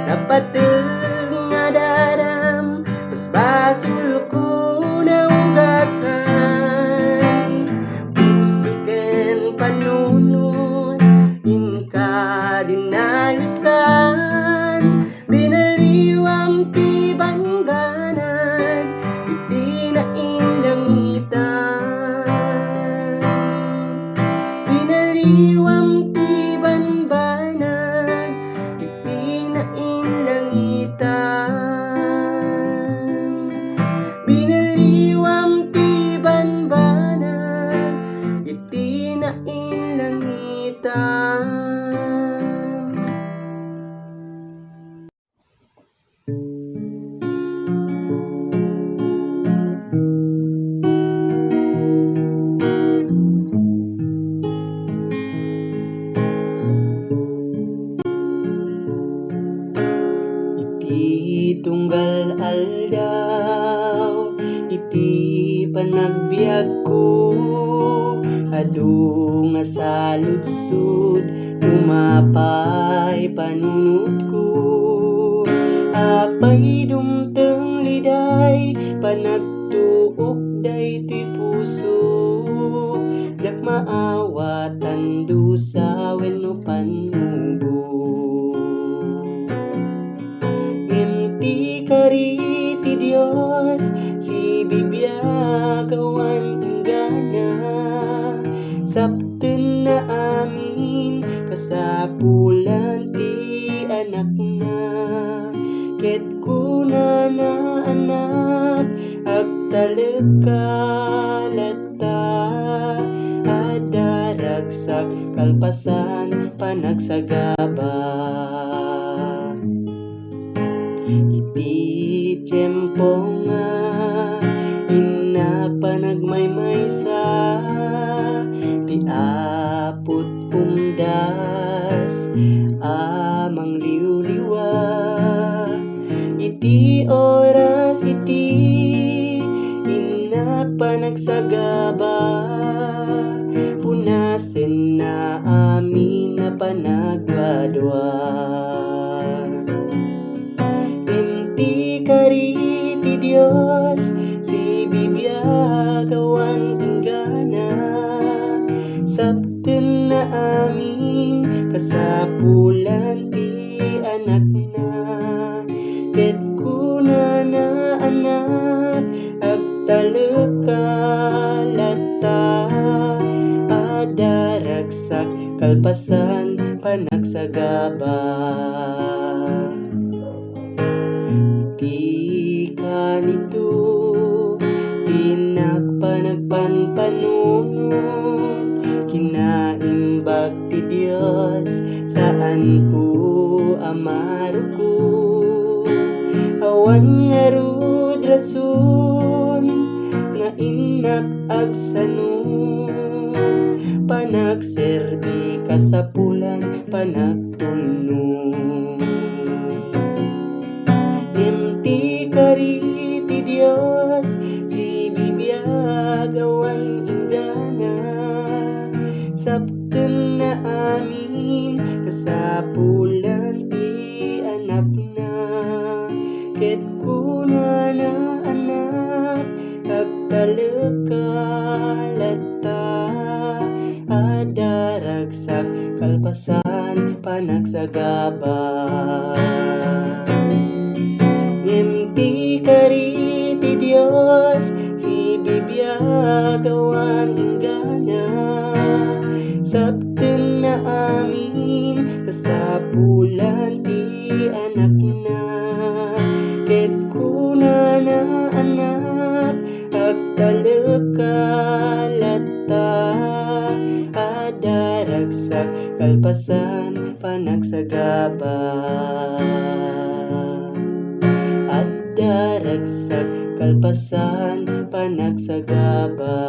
napateg nga daram basbasul ko na ugasan. Puso ken panunot inka dinalusan, binaliwam ti banbanag ipinain langitan. Binaliwam ti banbanag ipinain langitan. Binaliwam ti banbanag ipinain langitan. Iti tunggal aldaw iti panagbiag ko, adu nga saludsud lumapay panunot ko. Apay dumteng liday panagtuok day ti puso, dak maawatan dusa wenno panubo. Ngem kari ti Dios si bibiyagawan inggana, sapten na amin kasapulan ti anak na. Ket kuna na anak agtalagkalata, ada ragsak kalpasan panagsagaba. Iti tiyempo nga inapanagmaymaysa, ti aput umdas amang liwliwa. Iti oras iti inapanagsagaba, punasen na amin na panagwadwa. Inti kari ti Dios si bibiyagawan inggana, sabten na amin kasapulan ti anak na. Ket kuna na anak agtalagkalata, ada ragsak kalpasan panagsagaba. Iti kanito tinagpanagpanpanunot, kinaimbag ti Dios saan ko amaruko. Awan nga rod rason nga inak agsanod, panagserbi kasapulan panagtulnog. Inti kari ti Dios si bibiyagawan inggana, sabten na amin kasapulan ti anak na. Ket kuna na anak agtalagkalata, ada ragsak kalpasan panagsagaba. Inti kari ti Dios si bibiyagawan inggana, sabten na amin kasapulan ti anak na. Ket kuna na anak agtalagkalata, ada ragsak kalpasan panagsagaba. Ada ragsak kalpasan panagsagaba.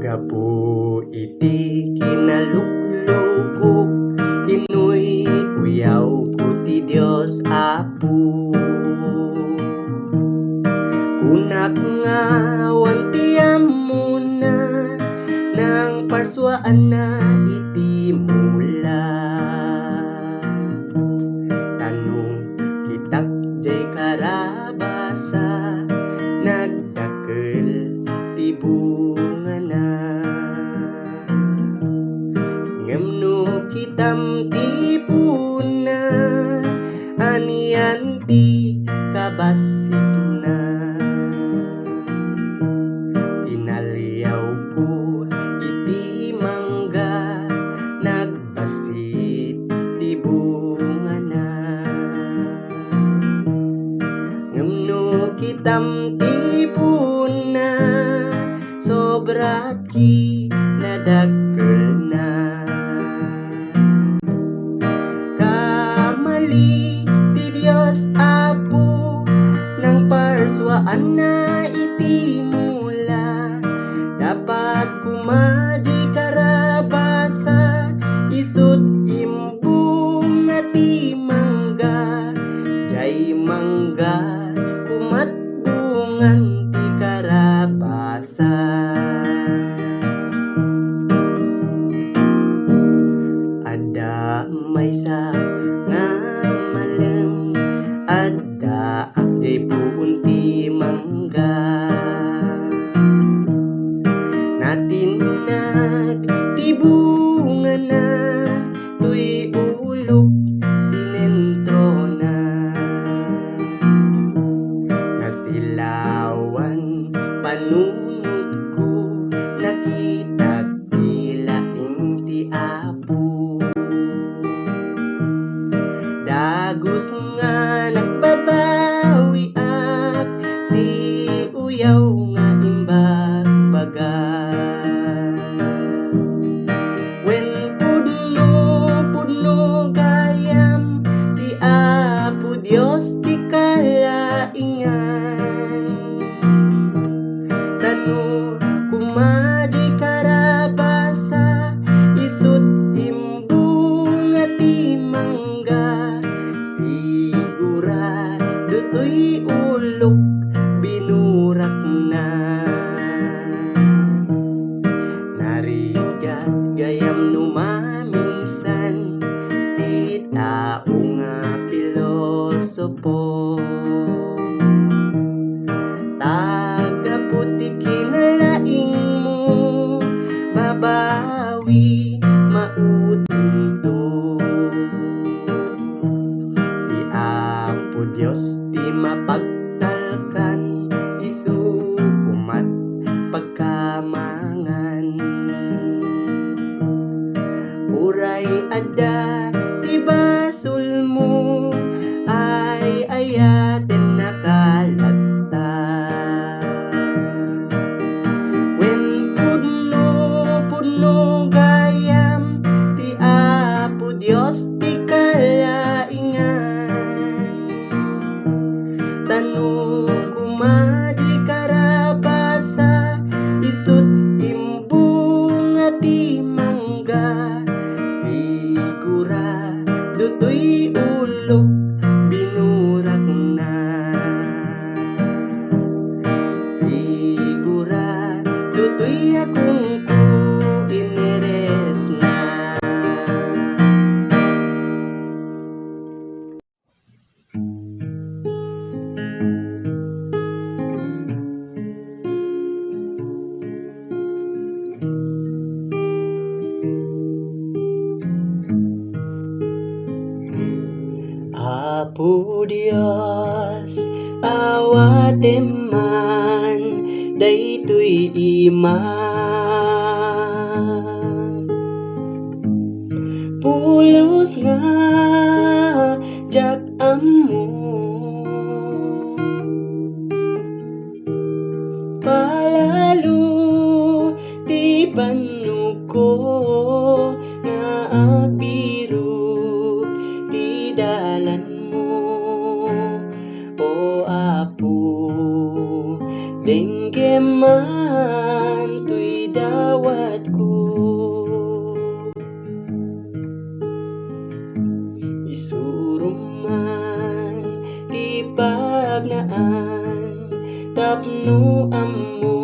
Gapu iti kinaluklukok, inoy uyaw ko ti Dios Apo. Kunak nga wantiam muna nang parswaan na iti mula. Tanong kitak jay karabasa, nagdakel ti bunga na. Ngamno kitam ti puna, anian ti kabasik na. Inaliyaw ko iti mangga, nagbasit ti bunga na. Ngamno kitam ti puna, sobrat ki nadagkel na. Kamali ti Dios Apo nang parswaan na iti mula, dapat kumaji karabasa, isut imbung ati mangga, jay mangga kumat bungan ti karabasa. Ada maysa nga malem, ada akjay puun ti mangga. Natinag ti bunga na, tuy ulok sinentro na. Agus nga nagbabawi ak di uyaw nga imbagbagan. When pudno gayam ti Apo Dios ti kalaingan. Tanu kumaji karabasa isut imbung ti mangga. Sigurado to'y ulok binurak na. Narigat gayam numaminsan ti tao nga pilosopo. Tagaputi kinalaing mo mabawi mautundo. Di Apo Dios ti mapagtalkan isu umat pagkamangan. Uray adda ti basol mo ay ayaten nakalagta. When pudno gayam ti Apo Dios ti kalaingan. Tanu kumaji karabasa isut imbung ti mangga. Sigurado to'y ulok binurak na. Sigurado to'y akong inires na. Apo Dios, awate man daytoy imam. Pulos nga jak ammo palalo ti panuko nga agbiro ti dalan mo. O Apo, dengge man to'y dawat ko. Isuruman ti pagnaan tapno ammo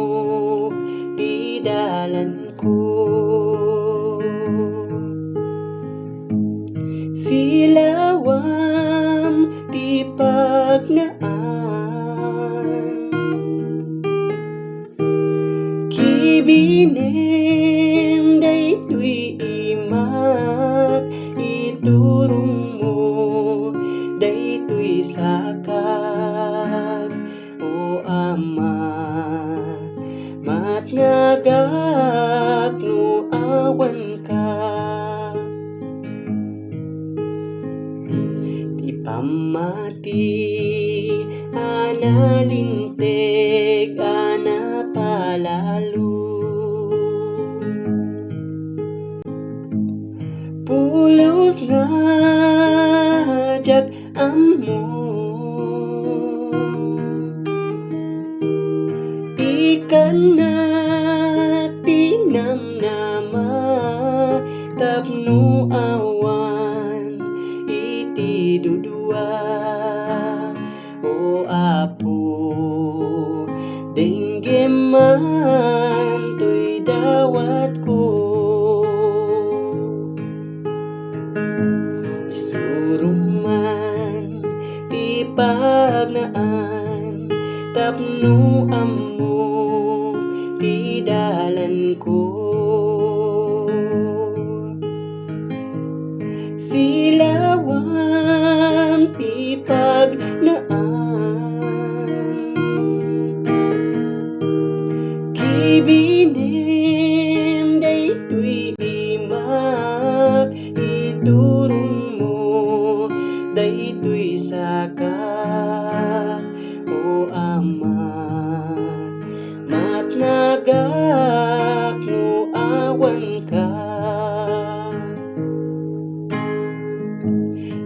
ti dalan ko. Silawam ti pagnaan kibinem daytoy imak iturong mo daytoy sakag. O Ama, matngagak no awan ka. Ti pamati analinteg anapalalo. Pulos nga jak ammo ikan na tinamnama tapno awan iti dudua. O Apo, dengge man to'y dawat ko. Isuruman ti pagnaan tapno ammo ti dalan ko. Silawam ti pagnaan kibinem daytoy imak iturong mo daytoy saka o Ama, matnagak no awan ka.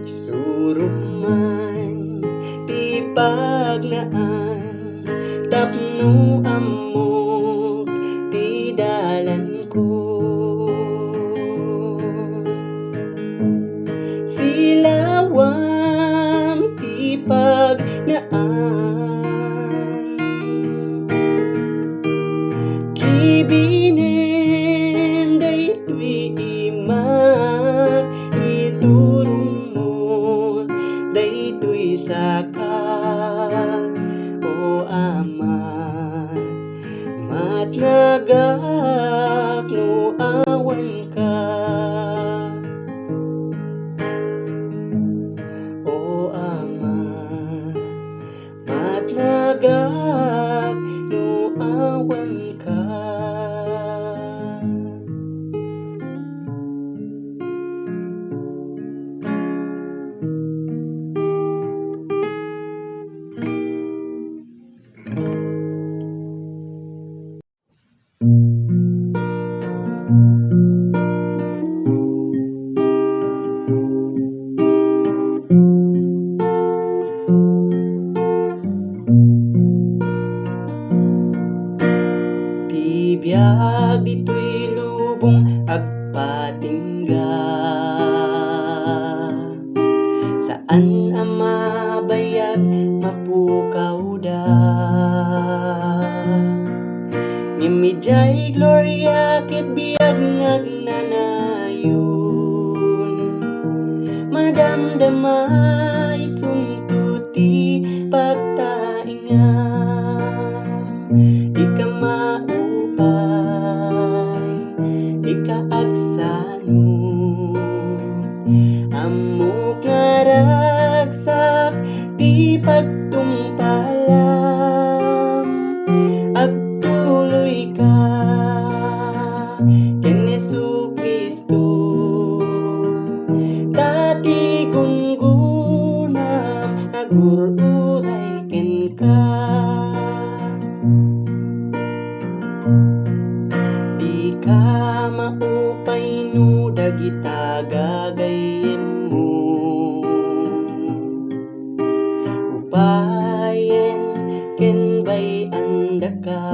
Isurong man ti pagnaan, tapno amok ti dalan ko. Silawang ti pagnaan, kibinen daytoy imak, iturong mo daytoy saka o Ama, matnagak no awan ka. O Ama, matnagak no awan ka. Tibiyag ditoy lubong agpatingga, saan ang mabayag mapukaw da. Ngimidjay gloria ket biyag ngagnanayon, madamdamay suntuti pagtaingan. Di ka maupay, di ka agsano, amok nga ragsak di pagtungpalam. Agtuloy ka ken Jesu-Kristo, dati gunggunam agururay ken ka. Di ka maupay no dagita gagayem mo, upayen ken bay anda ka.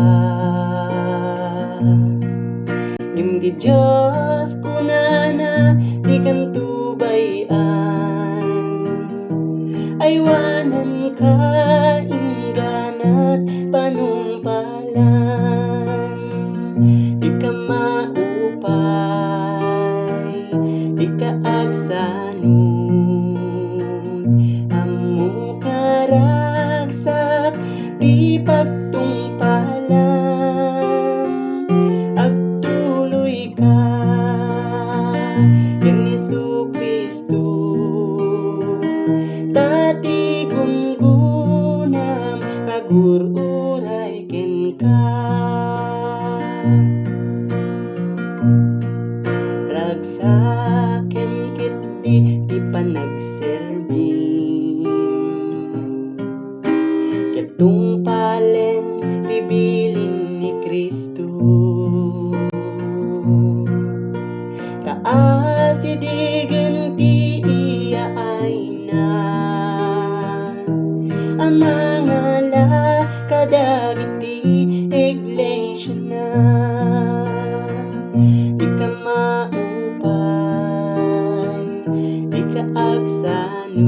Ngem di Diyos kunana di kan tubayan, aywanan ka ingganat panumpalan. Di ka maupay, di ka agsanon, amok nga ragsak di pagtungpalan. Agtuloy ka ken Jesu-Kristo, dati gunggunam agururay ken ka. Ragsaken ket di panagserbim, ket tungpalen ti bilin ni Kristo. Kaasidigen ti iyaay na, amangala kadagiti iglesia na. Di ka maupay, di ka agsanon,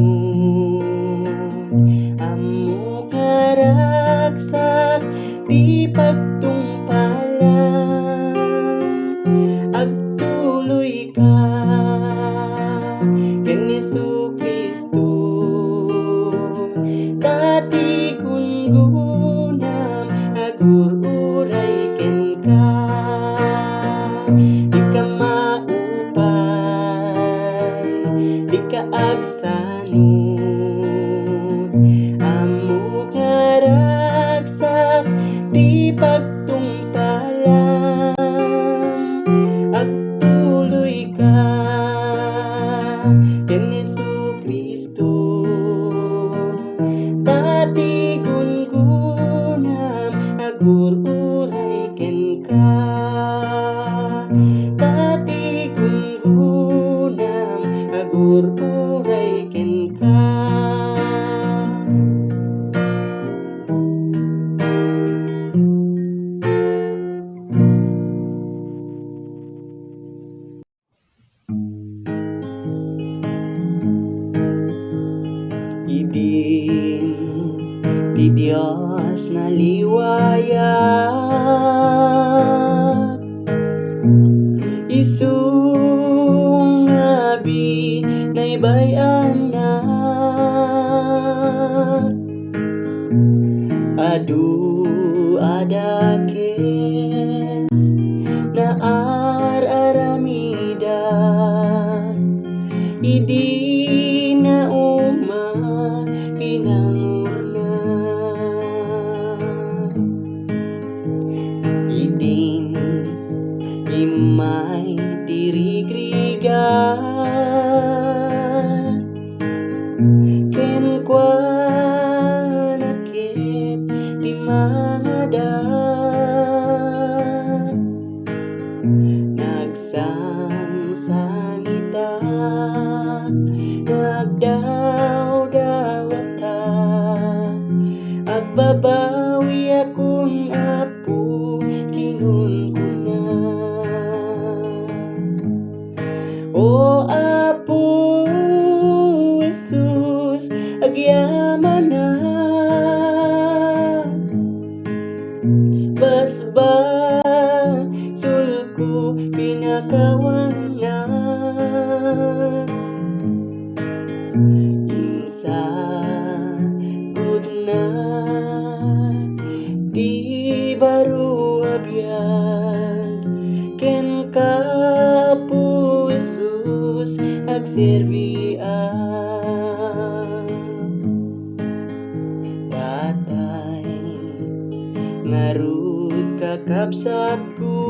amok nga ragsak di pagtungpalan. Agtuloy ka ken Jesu-Kristo, dati gunggunam agururay ken ka. Di ka maupay, di ka agsanon, amok nga ragsak di pagtungpalan. Agtuloy ka ken Jesu-Kristo, Idin ti Diyos na liwayat isung abi na ibayan na adu adakes na aramida idi na uma pinangurna idin imay tirigriga ken kwa nakit ti mangada nagsangsangita nagdaw-dawata agbabawi akong apo kinunkuna o apo Jesus agyaman na basbasul ko pinakawan na insagod na di baru abyan ken ka po Jesus agserbian patay ngarut kakabsat ko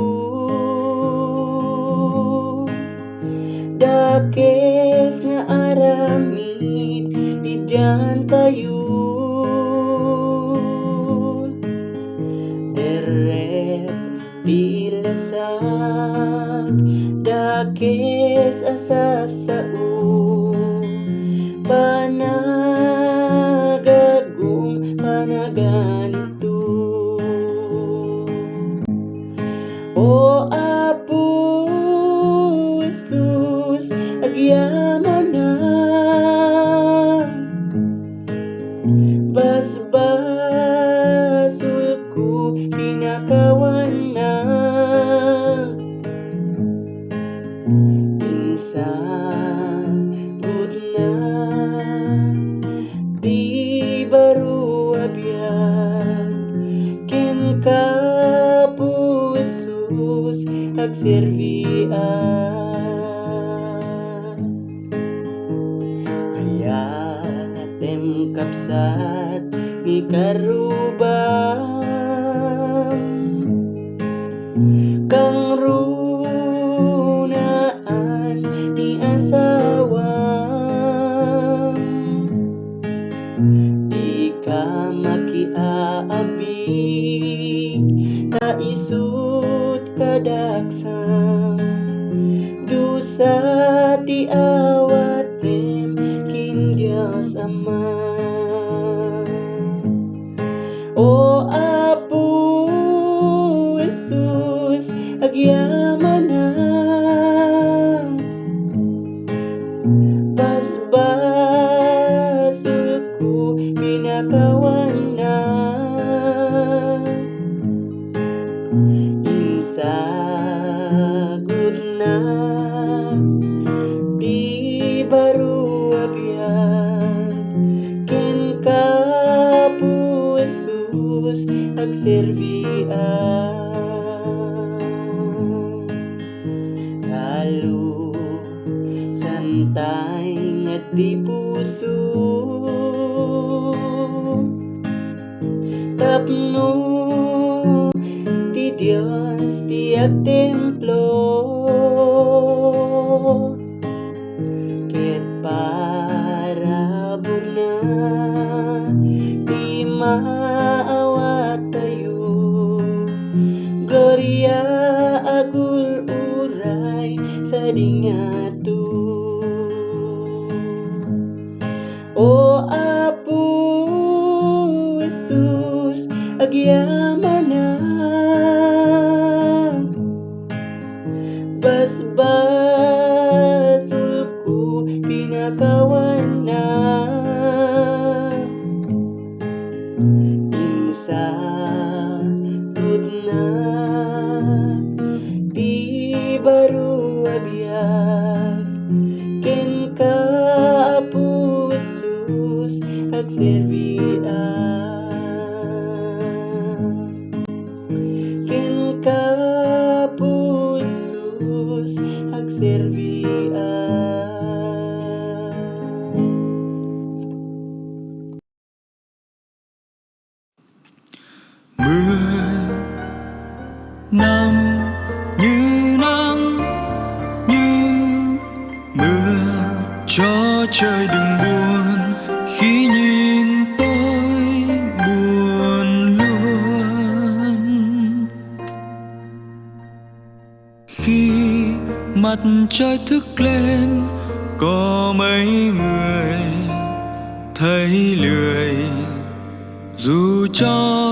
dakes nga aramid idyan tayo deret tilasag dakes asasao panagagong panaganito o apo Jesus agyaman na basbasul ko pinakawan na insagod na di baru abyan ken ka po Jesus agserbian ayatem kapsat ni karubang kang runaan ni asawang di ka makiaabig ta isut kadaksam dusa ti awatem kin Dios Ama o apo Jesus agyaman na basbasul ko pinakawan na insagod na di baru abyan ken ka po Jesus agserbian kalo santay nga di puso tapno ti Dios ti agtemplo ket parabuna ti maawat tayo gloria agul uray sa dingatu o apo Jesus agyaman na basbasul ko pinakawan na magserbian. Ken ka pusos agserbian. Mưa năm như nắng như mưa, cho trời đừng buồn khi nhìn tôi buồn luôn. Khi mặt trời thức lên, có mấy người thấy lười, dù cho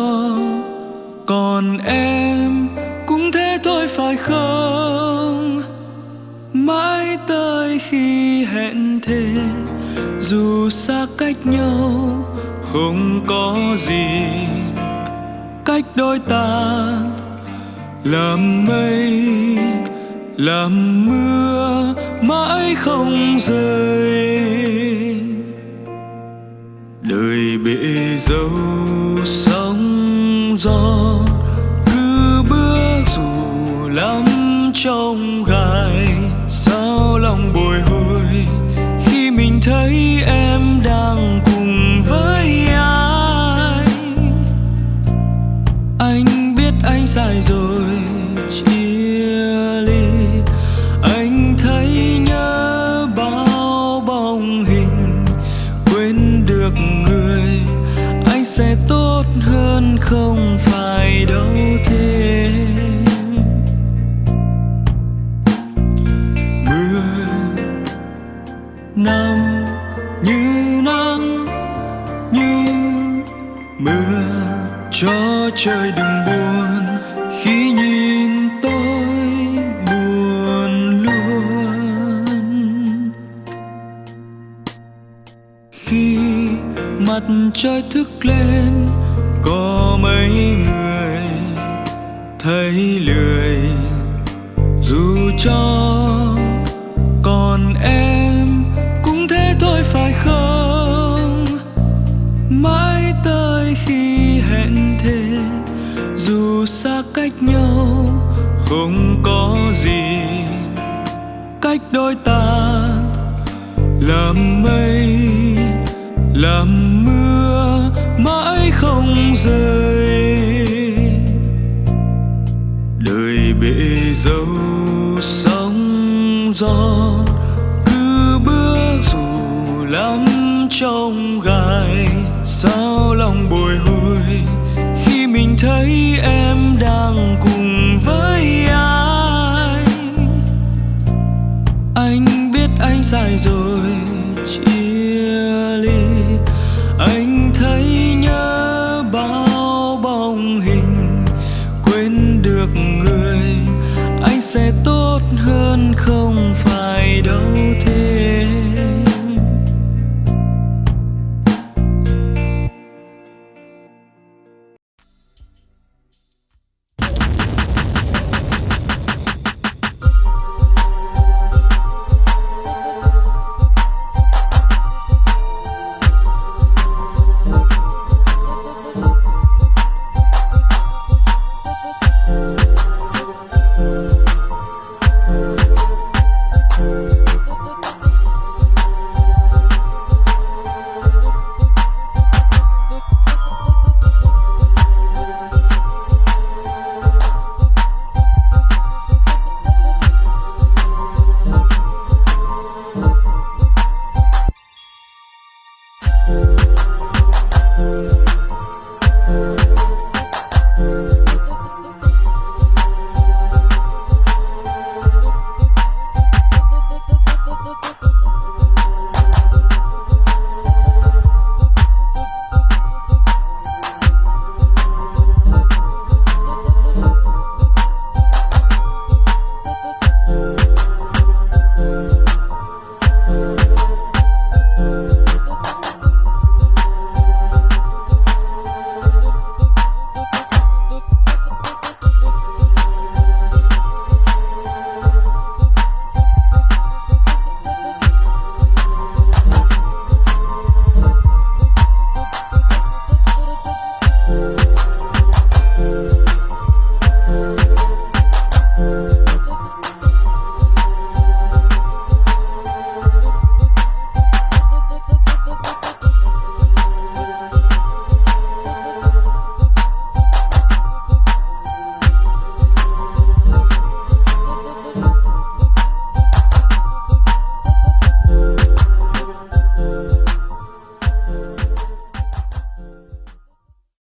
còn em cũng thế thôi phải không? Mãi tới khi hẹn thề, dù xa cách nhau không có gì cách đôi ta. Làm mây làm mưa mãi không rơi, đời bể dâu sóng gió, cứ bước dù lắm trong gai. Sao lòng bồi hồi khi mình thấy em đang cùng với ai? Anh biết anh sai rồi, chia ly. Anh thấy nhớ bao bóng hình, quên được người anh sẽ tốt hơn, không phải đâu thế. Mưa năm như nắng như mưa, cho trời đừng buồn khi nhìn tôi buồn luôn. Khi mặt trời thức lên, có mấy người thấy lười, dù cho còn em cũng thế thôi phải không? Mãi tới khi hẹn thề, dù xa cách nhau không có gì cách đôi ta. Làm mây làm mưa mãi không rơi, đời bể dâu sóng gió, cứ bước dù lắm